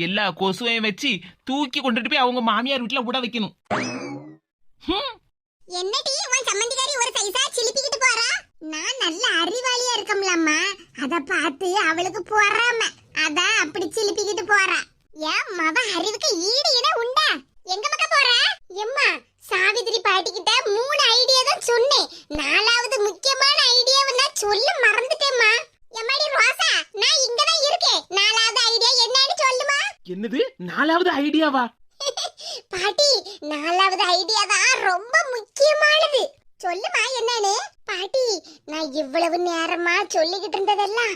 எல்லா கொசுவையும் வச்சு தூக்கி கொண்டுட்டு போய் அவங்க மாமியார் வீட்டுல விட வைக்கணும். என்னடி உன் சம்மந்திக்காரி ஒரு சைஸா சிலிப்பிக்கிட்டு போறா? நான் நல்ல அறிவாளியா இருக்கம்லம்மா, அத பார்த்து அவளுக்கு போறாம, அதான் அப்படி சிலிப்பிக்கிட்டு போறா. ஏன் மவ அறிவுக்கு ஈடு இணை உண்டா? எங்க பக்க போற? எம்மா, சாவித்திரி பாட்டி கிட்ட 3 ஐடியா தான் சொன்னேன், 4வது முக்கியமான ஐடியாவை நான் சொல்ல மறந்துட்டேம்மா. எம்மாடி ரோசா, நான் இங்க தான் இருக்கேன், 4வது ஐடியா என்னன்னு சொல்லுமா? என்னது, 4வது ஐடியாவா? பாட்டி, 4வது ஐடியா தான் ரொம்ப முக்கியமானது. சொல்லுமா என்னன்னு? பாட்டி, நான் இவ்வளவு நேரமா சொல்லிக்கிட்டு இருந்ததெல்லாம்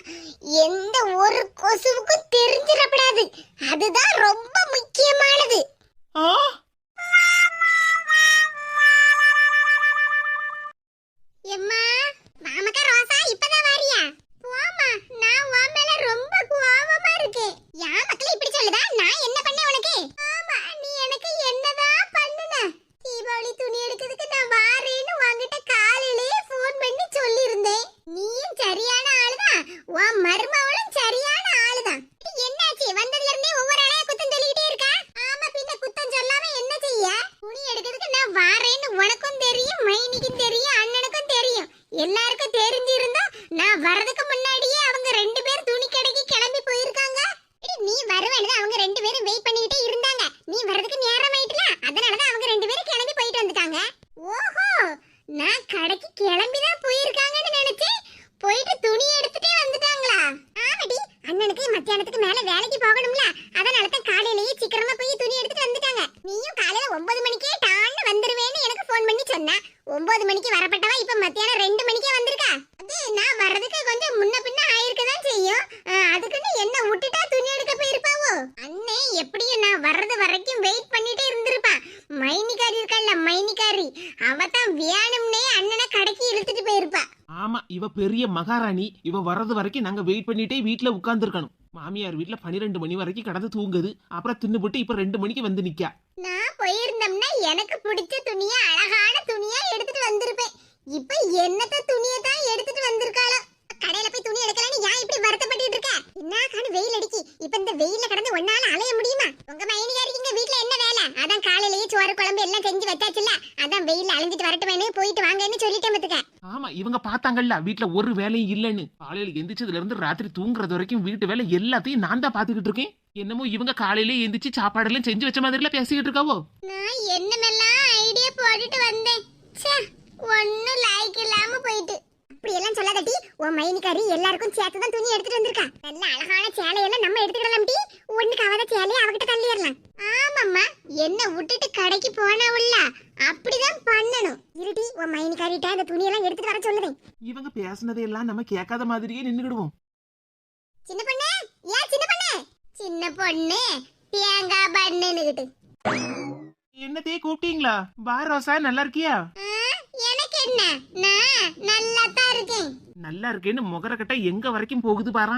எந்த ஒரு கொசுவுக்கும் தெரிஞ்சிடப்படாது, அதுதான் ரொம்ப முக்கியமானது. எம்மா, மாமக்கா ரோசா இப்பதான் வாரியா? போமா, நான் உன் மேல ரொம்ப கோவமா இருக்கேன். யா மக்களே இப்படி சொல்லுதா? நான் என்ன பண்ணேன் உனக்கு? ஆமா, நீ எனக்கு என்னதான் பண்ணுன? தீபாவளி துணி எடுக்கிறதுக்கு நான் வாரேன்னு உன்கிட்ட காலையிலேயே ஃபோன் பண்ணி சொல்லியிருந்தேன். நீயும் சரியான ஆளுதான், உன் மருமவளும் சரியான ஆளுதான். என்னாச்சு, வந்ததுல இருந்தே ஒவ்வொரு ஆளையா குத்தம் சொல்லிக்கிட்டே இருக்கா? ஆமா, பின்ன குத்தம் சொல்லாம என்ன செய்ய? துணி எடுக்கிறதுக்கு நான் வாரேன்னு உனக்கும் தெரியும், மைனிக்கும் தெரியும், அண்ணனுக்கும் தெரியும், எல்லாருக்கும் தெரிஞ்சிருந்தா நான் வரதுக்கு முன்னாடியே அவங்க 2 பேர் துணி கடைக்கு கிளம்பி போயிருக்காங்க. நீ வருவேன்னு அவங்க 2 பேரும் வெயிட் பண்ணிட்டே இருந்தாங்க. நீ வரதுக்கு நேரம் ஆயிட்டுல, அதனாலதான் அவங்க 2 பேரும் கிளம்பி போயிட்டு வந்துட்டாங்க. ஓஹோ, நான் கடைக்கு கிளம்பி தான் போயிருக்காங்கன்னு நினைச்சேன், போயிட்டு துணி எடுத்துட்டே வந்துட்டாங்களா? ஆமாடி, 9 மணிக்கு வரப்பட்டவா இப்ப மத்தியானம் 2 மணிக்கே வந்திருக்கா. அது நான் வர்றதுக்கு கொஞ்சம் முன்ன பின்ன ஆயிருக்கதான் செய்யும். அதுக்குன்னு என்ன விட்டுட்டா துணி எடுக்க போயிருப்பாவோ. அண்ணே எப்படியும் நான் வர்றது வரைக்கும் வெயிட் பண்ணிட்டே இருந்திருப்பா. மைனிகாரி இருக்கல்ல, மைனிகாரி அவ தான் வேணும்னே அண்ணனை கடைக்கு இழுத்துட்டு போயிருப்பா. ஆமா, இவ பெரிய மகாராணி. இவ வர்றது வரைக்கும் நாங்க வெயிட் பண்ணிட்டே வீட்டுல உட்கார்ந்துருக்கணும். மாமியார் வீட்டுல 12 மணி வரைக்கும் கடந்து தூங்குது. அப்புறம் தின்னுபட்டு இப்ப 2 மணிக்கு வந்து நிக்கா. நான் போயிருந்தோம்னா எனக்கு பிடிச்ச துணியா, அழகான துணியா எடுத்துட்டு வந்திருப்பேன். இப்ப என்னத்த துணியை தான் எடுத்துட்டு வந்திருக்காளோ. கடையில போய் துணி எடுக்கலன்னு ஏன் இப்படி வருத்தப்பட்டு இருக்க? என்ன காணு வெயில் அடிக்கி. இப்ப இந்த வெயில்ல கடந்து ஒன்னால அலைய முடியுமா? உங்க மைனிகாரிக்கு வீட்டுல என்ன வேலை? அதான் காலையிலேயே சோறு குழம்பு எல்லாம் செஞ்சு வச்சாச்சுல்ல. அதான் வெயில்ல அலைஞ்சிட்டு வரட்டுமேனு போயிட்டு வாங்கன்னு சொல்லிட்டேன் பாத்துக்க. ஆமா, இவங்க பார்த்தாங்கல்ல வீட்டுல ஒரு வேலையும் இல்லன்னு. காலையில எந்திரிச்சதுல இருந்து ராத்திரி தூங்குறது வரைக்கும் வீட்டு வேலை எல்லாத்தையும் நான் தான் பாத்துக்கிட்டு இருக்கேன். என்னமோ இவங்க காலையில எந்திரிச்சு சாப்பாடு எல்லாம் செஞ்சு வச்ச மாதிரி எல்லாம் பேசிக்கிட்டு இருக்காவோ. நான் என்னமெல்லாம் ஐடியா போட்டுட்டு வந்தேன். ச்சே, ஒண்ணும் லாய்க்கு இல்லாம போயிட்டு. அப்படி எல்லாம் சொல்லாதடி. உன் மைனிகாரி எல்லாருக்கும் சேர்த்து தான் துணி எடுத்துட்டு வந்திருக்கா. நல்ல அழகான சேலையெல்லாம் நம்ம எடுத்துக்கலாம் டி. ஒண்ணுக்கு அவத சேலையை அவகிட்ட தள்ளிடலாம். ஆமாம்மா, என்ன விட்டுட்டு கடைக்கு போனவுள்ள அப்படிதான் பண்ணணும். இருடி, உன் மைனிகாரிட்ட அந்த துணியெல்லாம் எடுத்துட்டு வர சொல்லுவேன். இவங்க பேசுனதையெல்லாம் நம்ம கேட்காத மாதிரியே நின்னுக்கிடுவோம். சின்ன பொண்ணு, ஏன் சின்ன பொண்ணு? சின்ன பொண்ணு தேங்காய் பண்ணுன்னுகிட்டு. என்னதே கூப்பிட்டீங்களா? வா ரோசா, நல்லா இருக்கியா? எனக்கு என்ன, நான் நல்லா தான் இருக்கேன். நல்லா இருக்கேன்னு முகரக்கட்டை எங்க வரைக்கும் போகுது பாரா.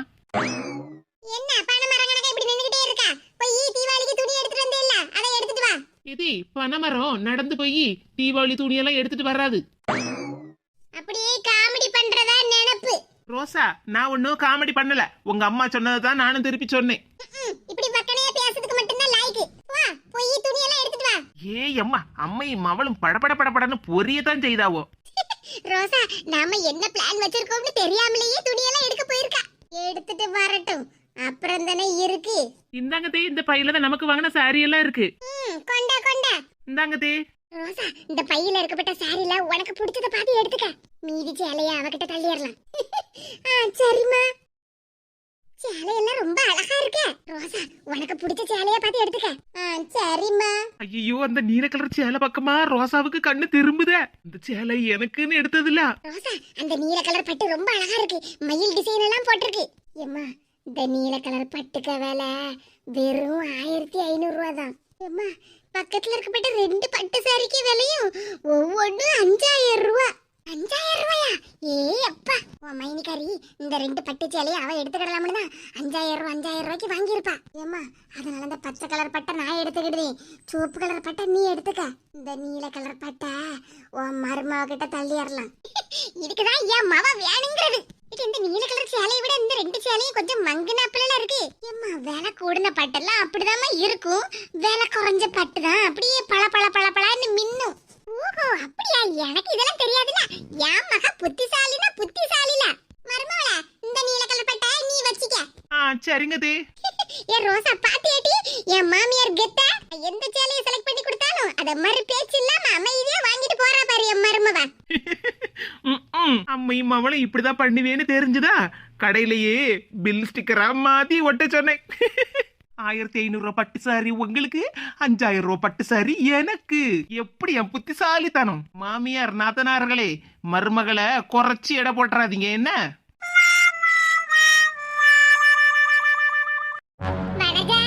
என்ன பணமரங்கனக்க இப்படி நின்னுகிட்டே இருக்கா? போய் தீபாவளிக்கு துணி எடுத்துட்டு வந்தேல்ல, அதை எடுத்துட்டு வா. இது பனைமரம் நடந்து போய் தீபாவளி துணியெல்லாம் எடுத்துட்டு வராது. அப்படியே காமெடி பண்றதா நினைப்பு. ரோசா, நான் ஒன்னும் காமெடி பண்ணல. உங்க அம்மா சொன்னதான் நானும் திருப்பி சொன்னேன். இப்படி பக்கனையா பேசுறதுக்கு மட்டும்தான் லாய்க்கு. வா, போய் துணியெல்லாம் எடுத்துட்டு வா. ஏய் அம்மா, அம்மையும் மவளும் படபட படபடன்னு பொரியதான் செய்தாவோ. ரோசா, நாம என்ன பிளான் வச்சிருக்கோம்னு தெரியாமலேயே துணியெல்லாம் எடுக்க போயிருக்கா. எடுத்துட்டு வரட்டும், அப்புறம் தானே இருக்கு. இந்தாங்க தே, இந்த பையில தான் நமக்கு வாங்கின சாரி எல்லாம் இருக்கு. கொண்டா கொண்டா. இந்தாங்க தே. ரோசா, இந்த பையில இருக்கப்பட்ட சாரில உனக்கு பிடிச்சத பார்த்து எடுத்துக்க. மீதி சேலைய அவகிட்ட தள்ளிடலாம். சரிம்மா. சேலையெல்லாம் ரொம்ப அழகா இருக்கு. ரோசா, உனக்கு பிடிச்ச சேலைய பார்த்து எடுத்துக்க. சரிம்மா. ஐயோ, அந்த நீல கலர் சேலை பக்கமா ரோசாவுக்கு கண்ணு திரும்புதே. இந்த சேலை எனக்குன்னு எடுத்ததுல. ரோசா, அந்த நீல கலர் பட்டு ரொம்ப அழகா இருக்கு. மயில் டிசைன் எல்லாம் போட்டிருக்கு. ஏம்மா, இந்த நீல கலர் பட்டுக்க விலை வெறும் 1500 ரூபாய் தான். ஏம்மா, பக்கத்துல இருக்கப்பட்ட 2 பட்டு சாரிக்கு விலையும் ஒவ்வொன்றும் 5000 ரூபாய். 5000 ரூபாயா? அப்பா, உன் மைனிகாரி இந்த 2 பட்டு சேலையை அவ எடுத்துக்கிடலாம்னு தான் 5000 ரூபாய்க்கு வாங்கியிருப்பா. ஏம்மா, அதனால இந்த பச்சை கலர் பட்டை நான் எடுத்துக்கிடுவேன். சிவப்பு கலர் பட்டை நீ எடுத்துக்க. இந்த நீல கலர் பட்டை உன் மருமக கிட்ட தள்ளிடலாம். இதுக்குதான் என் மவ வேணுங்கிறது. இந்த நீல கலர் சேலையை விட இந்த 2 சேலையும் கொஞ்சம் மங்குனாப்புல இருக்கு. ஏம்மா, விலை கூடின பட்டெல்லாம் அப்படிதாம்மா இருக்கும். விலை குறைஞ்ச பட்டு தான் அப்படியே பள பள பள பளன்னு மின்னும். ஓஹோ, அப்படியா? எனக்கு இதெல்லாம் தெரியாதுல. என் மக புத்திசாலினா புத்திசாலில. மருமவள, இந்த நீல கலர் பட்டை நீ வச்சிக்க. சரிங்க தே. ஏ ரோசா, பாத்தியாட்டி என் மாமியார் கெட்ட எந்த சேலையை செலக்ட் பண்ணி கொடுத்தாலும் அத மறு பேச்சு இல்லாம அமைதியா வாங்கிட்டு போறா பாரு என் மருமவ. அம்மையும் அவளும் இப்படிதான் பண்ணுவேன்னு தெரிஞ்சுதா கடையிலேயே பில் ஸ்டிக்கரா மாத்தி ஒட்ட சொன்னேன். 1500 ரூபாய் பட்டு சாரி உங்களுக்கு, 5000 ரூபாய் பட்டு சாரி எனக்கு. எப்படி என் புத்திசாலித்தனம். மாமியார் நாத்தனார்களே, மருமகளை குறைச்சி எடை போட்டுறாதீங்க என்ன. வனஜா,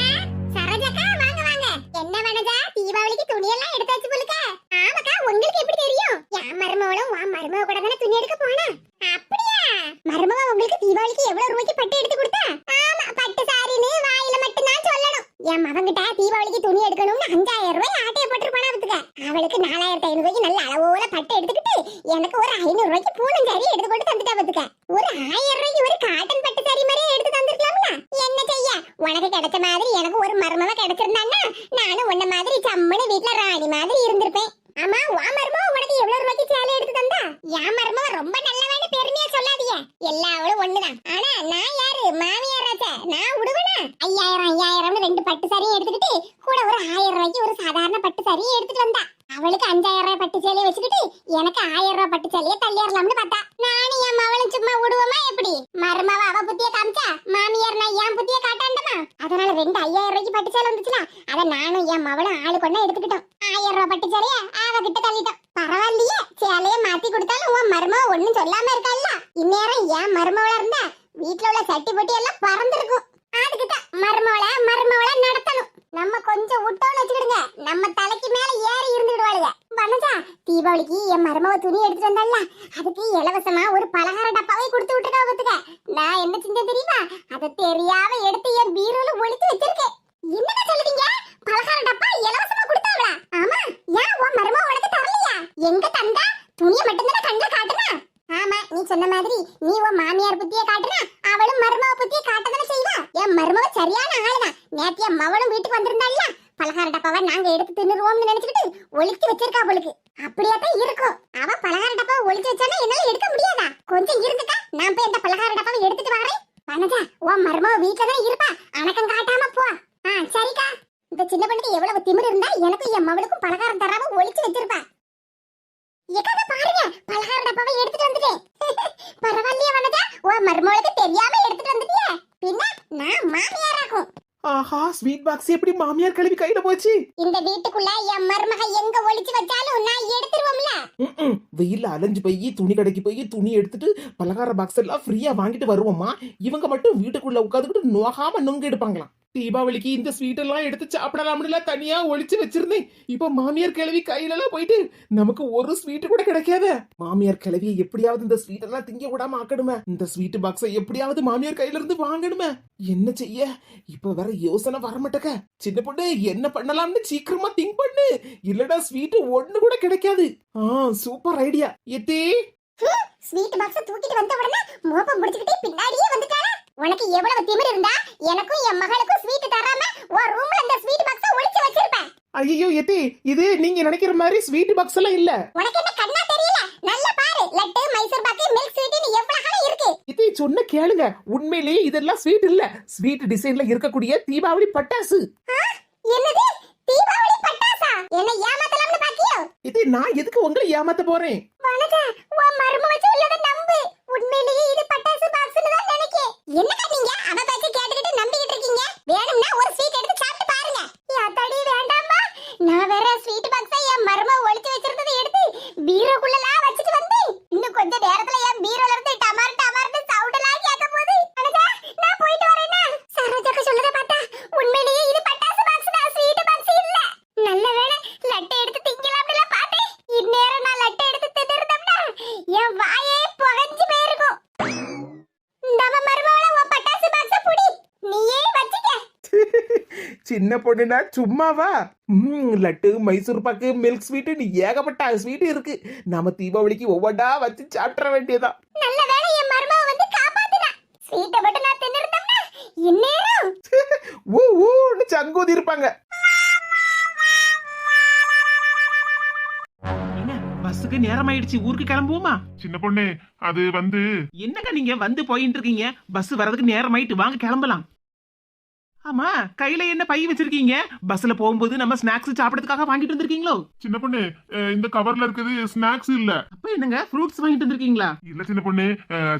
சரோஜாக்கா, வாங்க வாங்க. என்ன வனஜா, தீபாவளிக்கு துணியெல்லாம் எடுத்தாச்சு போலுக்க. ஆமாக்கா, உங்களுக்கு எப்படி தெரியும்? என் மருமவளும் உன் மருமவ கூட தானே துணி எடுக்க போனா. அப்படியா? மருமவ உங்களுக்கு தீபாவளிக்கு எவ்வளவு ரூபாய்க்கு பட்டு எடுத்து கொடுத்தா? ஆமா, பட்டு சாரின்னு வாயில மட்டும் தான் சொல்லணும். என் மகன்கிட்ட தீபாவளிக்கு துணி எடுக்கணும்னு 5000 ரூபாய் ஆட்டைய போட்டு போனா வித்துக்க. அவளுக்கு 4500 ரூபாய்க்கு நல்ல அளவோட பட்டு எடுத்துக்கிட்டு எனக்கு ஒரு 500 ரூபாய்க்கு பூனம் சாரி எடுத்து போட்டு தந்துட்டா வித்துக்க. ஒரு 1000 ரூபாய்க்கு ஒரு காட்டன் பட்டு சாரி மாதிரியே எடுத்து தந்துருக்கலாம்ல. என்ன செய்ய, உனக்கு கிடைச்ச மாதிரி எனக்கு ஒரு மருமவ கிடைச்சிருந்தான்னா நானும் உன்ன மாதிரி சம்மனு வீட்டுல ராணி மாதிரி இருந்திருப்பேன். ஆமா, உன் மருமவ உனக்கு எவ்வளவு ரூபாய்க்கு சேலை எடுத்து தந்தா? என் மருமவ ரொம்ப நல்லவன்னு பெருமையா சொல்லாதீங்க. எல்லாவளும் ஒண்ணுதான். ஆனா நான் யாரு? மாமியார் ராஜா. நான் விடுவேனா? 5000 2 பட்டு சாரியும் எடுத்துக்கிட்டு கூட ஒரு 1000 ரூபாய்க்கு ஒரு சாதாரண பட்டு சாரியும் எடுத்துட்டு வந்தா. அவளுக்கு 5000 ரூபாய் பட்டு சேலையை வச்சுக்கிட்டு எனக்கு 1000 ரூபாய் பட்டு சேலையை தள்ளிடலாம்னு பார்த்தா. நானும் என் மவளும் சும்மா விடுவோமா எப்படி? மருமவ அவ புத்திய காமிச்சா, மாமியார் நான் என் புத்திய காட்டாண்டமா. அதனால 2 5000 ரூபாய்க்கு பட்டு சேலை வந்துச்சுல, அத நானும் என் மவளும் ஆளு கொண்டா எடுத்துக்கிட்டோம். 1000 ரூபாய் பட்டு சரியா அவகிட்ட தள்ளிட்டோம். பரவாயில்லையே, சேலைய மாத்தி கொடுத்தாலும் உன் மருமவ ஒண்ணும் சொல்லாம இருக்கல்ல. இந்நேரம் ஏன் மருமவளா இருந்தா வீட்டுல உள்ள சட்டி பொட்டி எல்லாம் பறந்துருக்கும். அதுக்குதான் மருமவள நடத்தணும். நம்ம கொஞ்சம் விட்டோம்னு வச்சுக்கிடுங்க, நம்ம தலைக்கு மேல ஏறி இருந்துடுவாளுங்க. வனஜா, தீபாவளிக்கு என் மருமவ துணி எடுத்துட்டு வந்தால, அதுக்கு இலவசமா ஒரு பலகார டப்பாவை கொடுத்து விட்டுட்டா பத்துக்க. நான் என்ன செஞ்சேன் தெரியுமா? அதை தெரியாம எடுத்து என் பீரோல ஒளிச்சு வச்சிருக்கேன். என்னங்க சொல்லுவீங்க? பலகார டப்பா இலவசமா கொடுத்தாங்களா? ஆமா, ஏன் உன் மருமவ உனக்கு தரலையா? எங்க தந்தா? துணியை மட்டும்தானே கண்ணுல காட்டுனா? ஆமா, நீ சொன்ன மாதிரி நீ உன் மாமியார் புத்திய காட்டுனா, அவளும் மருமவ புத்திய காட்டதானே செய்வா. என் மருமவ சரியான ஆளுதான். நேத்து என் மவளும் வீட்டுக்கு வந்திருந்தாள்ல, பலகார டப்பாவை நாங்க எடுத்து தின்னுருவோம்னு நினைச்சுக்கிட்டு ஒளிச்சு வச்சிருக்கா அவளுக்கு. அப்படியே தான் இருக்கும். அவ பலகார டப்பாவை ஒளிச்சு வச்சானா என்னால எடுக்க முடியாதா? கொஞ்சம் இருந்துக்கா, நான் போய் இந்த பலகார டப்பாவை எடுத்துட்டு வரேன். வனஜா, உன் மருமவ வீட்டுல தான் இருப்பா, அணக்கம் காட்டாம போ. சரிக்கா. இந்த சின்ன பொண்ணுக்கு எவ்வளவு திமிரு இருந்தா எனக்கும் என் மவளுக்கும் பலகாரம் தராம ஒளிச்சு வச்சிருப்பா. எக்காக பாருங்க, பலகார டப்பாவை எடுத்துட்டு வந்துட்டேன். பரவாயில்லையே வனஜா, உன் மருமவளுக்கு தெரியாம எடுத்துட்டு வந்துட்டியே. பின்ன நான் மாமியாராகும். ஆஹா, ஸ்வீட் பாக்ஸ் எப்படி மாமியார் கிளம்பி கையில போச்சு? இந்த வீட்டுக்குள்ள என் மருமக எங்க ஒளிச்சு வச்சாலும் நான் எடுத்துருவோம்ல. வெயில்ல அலைஞ்சு போய் துணி கடைக்கு போய் துணி எடுத்துட்டு பலகார பாக்ஸ் எல்லாம் ஃப்ரீயா வாங்கிட்டு வருவோமா? இவங்க மட்டும் வீட்டுக்குள்ள உட்காந்துக்கிட்டு நோகாம நொங்கு எடுப்பாங்களாம். தீபாவளிக்கு இந்த ஸ்வீட் எல்லாம் எடுத்து சாப்பிடலாம்னு தனியா ஒளிச்சு வச்சிருந்தேன். இப்ப மாமியார் கிளவி கையில எல்லாம் போயிட்டு நமக்கு ஒரு ஸ்வீட் கூட கிடைக்காத. மாமியார் கிளவியை எப்படியாவது இந்த ஸ்வீட் எல்லாம் திங்க விடாம ஆக்கணுமே. இந்த ஸ்வீட் பாக்ஸை எப்படியாவது மாமியார் கையில இருந்து வாங்கணுமே. என்ன செய்ய? இப்ப வேற யோசனை வரமாட்டக்க. சின்ன பொண்ணு, என்ன பண்ணலாம்னு சீக்கிரமா திங்க் பண்ணு, இல்லடா ஸ்வீட் ஒண்ணு கூட கிடைக்காது. Super idea. எத்தே ஸ்வீட் பாக்ஸ் தூக்கிட்டு வந்த உடனே மோப்பம் முடிச்சுக்கிட்டே பின்னாடியே வந்துட்டாரா? உனக்கு எவ்வளவு திமிரு இருந்தா எனக்கும் என் மகளுக்கும் ஸ்வீட் தராம உன் ரூம்ல இந்த ஸ்வீட் பாக்ஸ ஒளிச்சு வச்சிருப்பேன். ஐயோ எத்தே, இது நீங்க நினைக்கிற மாதிரி ஸ்வீட் பாக்ஸ் எல்லாம் இல்ல. உனக்கு என்ன கண்ணா தெரியல? நல்லா பாரு, லட்டு, மைசூர் பாக்கு, மில்க் ஸ்வீட்னு எவ்வளவு இருக்கு. இது சொன்ன கேளுங்க, உண்மையிலேயே இதெல்லாம் ஸ்வீட் இல்ல, ஸ்வீட் டிசைன்ல இருக்கக்கூடிய தீபாவளி பட்டாசு. என்னது? தீபாவளி பட்டாசா? என்ன ஏமாத்தலாம்னு பாக்கியோ? இது நான் எதுக்கு உங்களை ஏமாத்த போறேன்? வனஜா, உன் மருமவ சொல்லத நம்பு. உண்மையிலேயே இது பட்டாசு பாக்ஸ்னு தான் நினைக்கேன். என்னக்கா நீங்க அவ பேச்ச கேட்டுக்கிட்டு நம்பிக்கிட்டு இருக்கீங்க? வேணும்னா ஒரு ஸ்வீட் எடுத்து சாப்பிட்டு பாருங்க. யாத்தடி வேண்டாமா? நான் வேற ஸ்வீட் பாக்ஸை என் மருமவ ஒளிச்சு வச்சிருந்ததை எடுத்து பீரோக்குள்ளலாம் வச்சிட்டு வந்தேன். இன்னும் கொஞ்ச நேரத்துல என் பீரோல இருந்து டமார் டமார்னு சவுண்ட் எல்லாம் கேட்க போகுது. வனஜா, நான் போயிட்டு வரேனா? சரோஜாக்கு சொல்லத பார்த்தா உண்மையிலேயே இது பட்டாசு பாக்ஸ் தான், ஸ்வீட் பாக்ஸ் இல்ல. நல்ல வேளை லட்டு எடுத்து திங்கலாம்னு பார்த்தேன். இந்நேரம் நான் லட்டு எடுத்து தின்னுறதம்னா என் வாயே புகஞ்சு போயிருக்கும். நம்ம மருமவள உன் பட்டாசு பாக்ஸ புடி, நீயே வச்சுக்க. சின்ன பொண்ணுனா சும்மாவா? லட்டு, மைசூர் பாக்கு, மில்க் ஸ்வீட், நீ ஏகப்பட்ட ஸ்வீட் இருக்கு. நம்ம தீபாவளிக்கு ஒவ்வொன்றா வச்சு சாப்பிட வேண்டியதா. நல்ல வேளை என் மருமவ வந்து காப்பாத்துனா. ஸ்வீட்டை மட்டும் நான் தின்னுறதம்னா இந்நேரம் ஊன்னு சங்கூதி இருப்பாங்க. பஸ்ஸுக்கு நேரம் ஆயிடுச்சு, ஊருக்கு கிளம்புவோமா? சின்ன பொண்ணு, அது வந்து என்னங்க நீங்க வந்து போயிட்டு இருக்கீங்க? பஸ் வரதுக்கு நேரம் ஆயிட்டு, வாங்க கிளம்பலாம். ஆமா, கையில என்ன பை வச்சிருக்கீங்க? பஸ்ல போகும்போது நம்ம ஸ்நாக்ஸ் சாப்பிடறதுக்காக வாங்கிட்டு வந்திருக்கீங்களோ? சின்ன பொண்ணு, இந்த கவர்ல இருக்குது ஸ்நாக்ஸ் இல்ல. அப்ப என்னங்க ஃப்ரூட்ஸ் வாங்கிட்டு வந்திருக்கீங்களா? இல்ல சின்ன பொண்ணு,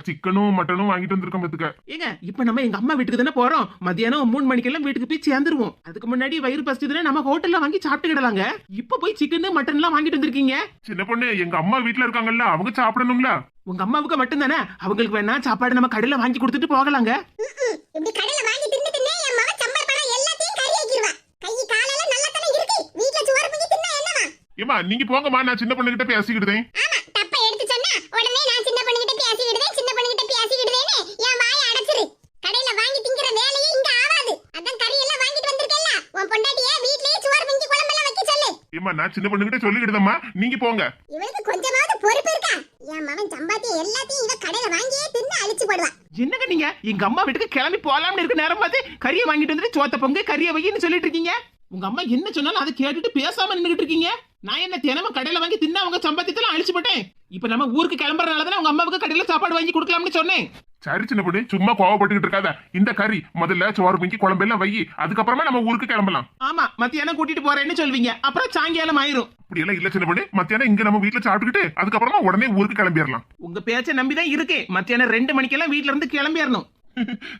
சிக்கனும் மட்டனும் வாங்கிட்டு வந்திருக்கோம் பாத்துக்க. ஏங்க, இப்ப நம்ம எங்க அம்மா வீட்டுக்கு தானே போறோம். மத்தியானம் 3 மணிக்கெல்லாம் வீட்டுக்கு போய் சேர்ந்துருவோம். அதுக்கு முன்னாடி வயிறு பசிச்சதுன்னா நம்ம ஹோட்டல்ல வாங்கி சாப்பிட்டுக்கிடலாங்க. இப்ப போய் சிக்கன் மட்டன் எல்லாம் வாங்கிட்டு வந்திருக்கீங்க. சின்ன பொண்ணு, எங்க அம்மா வீட்டுல இருக்காங்கல்ல, அவங்க சாப்பிடணும்ல. உங்க அம்மாவுக்கு மட்டும் தானே, அவங்களுக்கு வேணா சாப்பாடு நம்ம கடையில வாங்கி கொடுத்துட்டு போகலாங்க. இப்படி கடையில வாங்கி தின்னு தின்னு என் மகன் சம்பர் பணம் எல்லாத்தையும் கறியாக்கிடுவா. கை காலெல்லாம் நல்லா தானே இருக்கு, வீட்ல சோறு பொங்கி தின்னா என்னமா? ஏமா, நீங்க போங்கம்மா, நான் சின்ன பொண்ணு கிட்ட பேசிக்கிட்டேன். ஆமா, தப்ப எடுத்து சொன்னா உடனே நான் சின்ன பொண்ணு கிட்ட பேசிக்கிடுதேன், சின்ன பொண்ணு கிட்ட பேசிக்கிடுதேன்னு என் வாயை அடைச்சிரு. கடையில வாங்கி திங்கிற வேலையே இங்க ஆகாது. அதான் கறி எல்லாம் வாங்கிட்டு வந்திருக்கேல்ல, உன் பொண்டாட்டியே வீட்லயே சோறு பொங்கி குழம்பெல்லாம் வைக்க சொல்லு. ஏமா, நான் சின்ன பொண்ணு கிட்ட சொல்லிக்கிடுதம்மா, நீங்க போங்க. இவளுக்கு கொஞ்சமாவது பொறுப்பு இருக்கா? என் மகன் சம்பாத்தியம் எல்லாத்தையும் இவ கடையில வாங்கியே தின்னு அழிச்சு போடுவா. என்னங்க நீங்க எங்க அம்மா வீட்டுக்கு கிளம்பி போலாம்னு இருக்க நேரம் பார்த்து கறியை வாங்கிட்டு வந்துட்டு சோத்த பொங்க கறியை வையின்னு சொல்லிட்டு இருக்கீங்க. உங்க அம்மா என்ன சொன்னாலும் அதை கேட்டுட்டு பேசாம நின்னுகிட்டு இருக்கீங்க. நான் என்ன தினமும் கடையில வாங்கி தின்னா அவங்க சம்பாத்தியத்தெல்லாம் அழிச்சு போட்டேன். இப்ப நம்ம ஊருக்கு கிளம்புறதுனாலதான் உங்க அம்மாவுக்கு கடையில சாப்பாடு வாங்கி கொடுக்கலாம்னு சொன்னேன். சரி சின்ன பொண்ணு, சும்மா கோவப்பட்டுக்கிட்டு இருக்காத. இந்த கறி முதல்ல சோறு பொங்கி குழம்பெல்லாம் வை, அதுக்கப்புறமா நம்ம ஊருக்கு கிளம்பலாம். ஆமா, மத்தியானம் கூட்டிட்டு போறேன்னு சொல்வீங்க, அப்புறம் சாயங்காலம் ஆயிரும். அப்படி எல்லாம் இல்ல சின்ன பொண்ணு, மத்தியானம் இங்க நம்ம வீட்டுல சாப்பிட்டுக்கிட்டு அதுக்கப்புறமா உடனே ஊருக்கு கிளம்பிடலாம். உங்க பேச்சை நம்பிதான் இருக்கேன். மத்தியானம் 2 மணிக்கெல்லாம் வீட்டுல இருந்து கிளம்பிடணும்.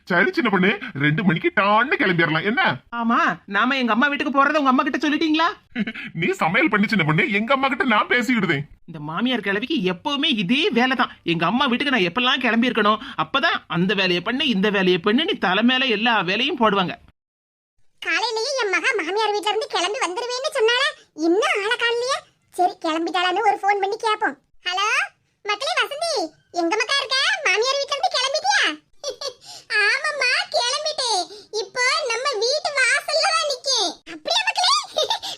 சரி சின்ன பொண்ணு 2 மணிக்கு டான்னு கிளம்பிடலாம் என்ன? ஆமா, நாம எங்க அம்மா வீட்டுக்கு போறத உங்க அம்மா கிட்ட சொல்லிட்டீங்களா? நீ சமையல் பண்ணி சின்ன பொண்ணு, எங்க அம்மா கிட்ட நான் பேசிக்கிடுதேன். இந்த மாமியார் கிளவிக்கு எப்பவுமே இதே வேலை தான். எங்க அம்மா வீட்டுக்கு நான் எப்பெல்லாம் கிளம்பி இருக்கணும் அப்பதான் அந்த வேலையை பண்ணு இந்த வேலையை பண்ணு நீ தலை மேல எல்லா வேலையும் போடுவாங்க. காலையிலேயே என் மகா மாமியார் வீட்ல இருந்து கிளம்பி வந்துருவேன்னு சொன்னால இன்னும் ஆள காணலையே. சரி கிளம்பிட்டாளான்னு ஒரு ஃபோன் பண்ணி கேப்போம். ஹலோ மக்களே, வசந்தி எங்க மக்கா இருக்க? மாமியார் வீட்ல இருந்து கிளம்பிட்டியா? ஆமாம்மா கிளம்பிட்டேன். இப்போ நம்ம வீட்டு வாசல்ல தான் நிக்கேன். அப்படியே மக்களே,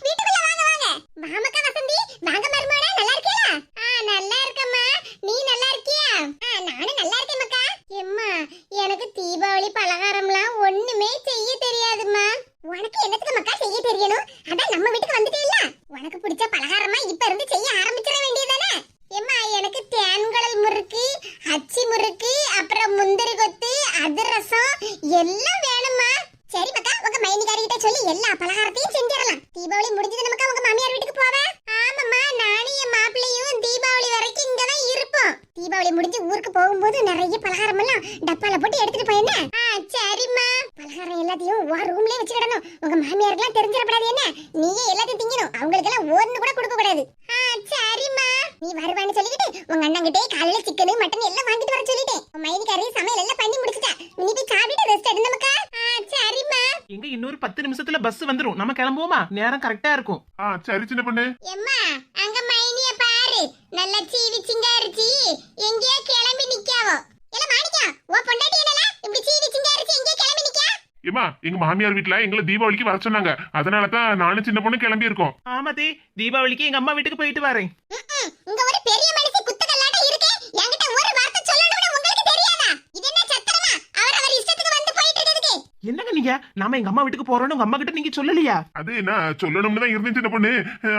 வீட்டுக்குள்ள வாங்க வாங்க. மாமக்கா வசந்தி, வாங்க மருமகளே, நல்லா இருக்கீங்களா? நல்லா இருக்கம்மா. நீ நல்லா இருக்கியா? நானும் நல்லா இருக்கேன் மக்கா. எம்மா, எனக்கு தீபாவளி பலகாரம்லாம் ஒண்ணுமே செய்ய தெரியாதும்மா. உனக்கு என்னத்துக்கு மக்கா செய்ய தெரியணும்? அதான் நம்ம வீட்டுக்கு வந்துட்டேல்ல. உனக்கு பிடிச்ச பலகாரமா இப்ப இருந்து செய்ய ஆரம்பிச்சிட வேண்டியதானே? எம்மா, எனக்கு தேன்குழல் முறுக்கு, அச்சி முறுக்கு, அப்புறம் முந்திரி கொத்து, அதிரசம் எல்லாம் வேணும்மா. சரி மக்கா, உங்க மைனிகாரிகிட்ட சொல்லி எல்லா பலகாரத்தையும் செஞ்சிடலாம். தீபாவளி முடிஞ்சது நமக்கு உங்க மாமியார் வீட்டுக்கு போவே. ஆமாம்மா, நானும் என் மாப்பிள்ளையும் தீபாவளி வரைக்கும் இங்கதான் இருப்போம். தீபாவளி முடிஞ்சு ஊருக்கு போகும்போது நிறைய பலகாரம் எல்லாம் டப்பால போட்டு எடுத்துட்டு போயிருந்தே. சரிம்மா. பலகாரம் எல்லாத்தையும் ஒரு ரூம்லயே வச்சுக்கிடணும். உங்க மாமியாருக்குலாம் தெரிஞ்சிடப்படாது என்ன? நீயே எல்லாத்தையும் திங்கணும். அவங்களுக்கு எல்லாம் ஒண்ணு கூட கொடுக்க கூடாது. சரிம்மா. நீ வருவான்னு சொல்லிட்டு உங்க அண்ணங்கிட்டே காலையில சிக்கன் மட்டன் எல்லாம் வாங்கிட்டு வர சொல்லிட்டேன். மைனிகாரி சமையல் எல்லாம் பண்ணி முடிச்சிட்டா. நீ போய் சாப்பிட்டு ரெஸ்ட் எடு நமக்கா. சரிம்மா. எங்க இன்னொரு 10 நிமிஷத்துல பஸ் வந்துரும். நம்ம கிளம்புவோமா? நேரம் கரெக்டா இருக்கும். சரி சின்ன பொண்ணு. எம்மா, அங்க மைனிய பாரு. நல்ல சீவி சிங்காரிச்சி எங்கேயோ கிளம்பி நிக்காவோ. இல்ல மாணிக்கா, ஓ பொண்டாட்டி என்னல இப்படி சீவி சிங்காரிச்சி எங்கேயோ கிளம்பி நிக்கா? ஏமா, எங்க மாமியார் வீட்டுல எங்களை தீபாவளிக்கு வர சொன்னாங்க. அதனாலதான் நானும் சின்ன பொண்ணு கிளம்பி இருக்கோம். ஆமாதே, தீபாவளிக்கு எங்க அம்மா வீட்டுக்கு போயிட்டு வரேன். இங்க ஒரு பெரிய மனுஷி குத்துக்கல்லாட்ட இருக்கு. என்கிட்ட ஒரு வார்த்தை சொல்லணும்னு உங்களுக்கு தெரியாதா? இது என்ன சத்திரமா? அவர் இஷ்டத்துக்கு வந்து போயிட்டு இருக்கு. என்னங்க நீங்க? நாம எங்க அம்மா வீட்டுக்கு போறோம்னு உங்க அம்மா கிட்ட நீங்க சொல்லலையா? அது நான் சொல்லணும்னு தான் இருந்தேன் சின்ன பொண்ணு.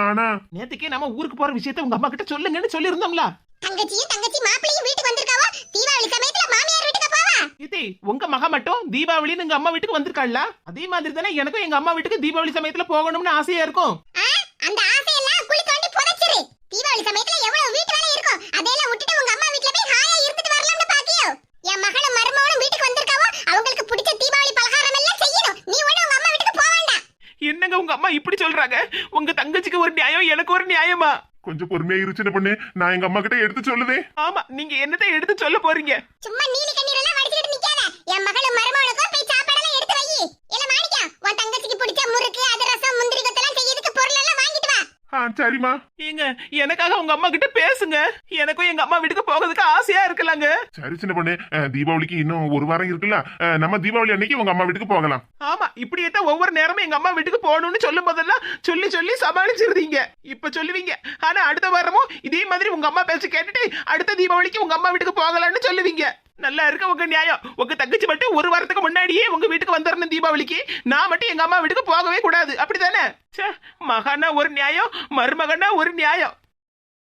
ஆனா நேத்துக்கே நாம ஊருக்கு போற விஷயத்த உங்க அம்மா கிட்ட சொல்லுங்கன்னு சொல்லி இருந்தோம்ல. தங்கச்சி மாப்பிளையும் வீட்டுக்கு வந்திருக்காவோ. தீபாவளி சமயத்துல மாமியார் வீட்டுக்கு போவா. இதே உங்க மகா மட்டும் தீபாவளின்னு எங்க அம்மா வீட்டுக்கு வந்திருக்காள்ல, அதே மாதிரி தானே எனக்கும் எங்க அம்மா வீட்டுக்கு தீபாவளி சமயத்துல போகணும்னு ஆசையா இருக்கும். அந்த ஆசையெல்லாம் குளி தோண்டி புதைச்சிரு. தீபாவளி சமயத்துல எவ்வளவு வீட்டு வேலை இருக்கும், அதெல்லாம் விட்டுட்டு உங்க அம்மா வீட்ல போய் ஹாயா இருந்துட்டு வரலாம்னு பாக்கியோ. என் மகளும் மருமகளும் வீட்டுக்கு வந்திருக்காவோ, அவங்களுக்கு பிடிச்ச தீபாவளி பலகாரம் எல்லாம் செய்யணும். நீ ஒண்ணு உங்க அம்மா வீட்டுக்கு போக வேண்டாம். என்னங்க உங்க அம்மா இப்படி சொல்றாங்க? உங்க தங்கச்சிக்கு ஒரு நியாயம், எனக்கு ஒரு நியாயமா? கொஞ்சம் பொறுமையா இரு சின்ன பொண்ணு. நான் எங்க அம்மா கிட்ட எடுத்து சொல்லுதேன். ஆமா, நீங்க என்னத்தை எடுத்து சொல்ல போறீங்க? சும்மா நீலி கண்ணீர் எல்லாம் வடிச்சிட்டு நிக்காத. என் மகளும் மருமகளுக்கும் போய் சாப்பாடெல்லாம் எடுத்து வை. இல்ல மாணிக்கா, உன் தங்கச்சிக்கு பிடிச்ச முறுக்கு, அதிரசம், முந்திரி கொத்தெல்லாம் செய்யறதுக்கு பொருள் எல்லாம் வாங்கிட்டு வா. சரிம்மா. ஏங்க, எனக்காக உங்க அம்மா கிட்ட பேசுங்க. எனக்கும் எங்க அம்மா வீட்டுக்கு போகிறதுக்கு ஆசையா இருக்கலாங்க. சரி சின்ன பொண்ணு, தீபாவளிக்கு இன்னும் ஒரு வாரம் இருக்குல்ல, நம்ம தீபாவளி அன்னைக்கு உங்க அம்மா வீட்டுக்கு போகலாம். ஆமா, இப்படியே ஒவ்வொரு நேரமும் எங்க அம்மா வீட்டுக்கு போகணும்னு சொல்லும் போதெல்லாம் சொல்லி சொல்லி சமாளிச்சிருந்தீங்க. இப்ப சொல்லுவீங்க, ஆனா அடுத்த வாரமும் இதே மாதிரி உங்க அம்மா பேச்சு கேட்டுட்டு அடுத்த தீபாவளிக்கு உங்க அம்மா வீட்டுக்கு போகலாம்னு சொல்லுவீங்க. நல்லா இருக்க உங்க நியாயம். உங்க தங்கச்சி மட்டும் ஒரு வாரத்துக்கு முன்னாடியே உங்க வீட்டுக்கு வந்துடணும் தீபாவளிக்கு. நான் மட்டும் எங்க அம்மா வீட்டுக்கு போகவே கூடாது, அப்படித்தானே? மகனா ஒரு நியாயம், மருமகனா ஒரு நியாயம்.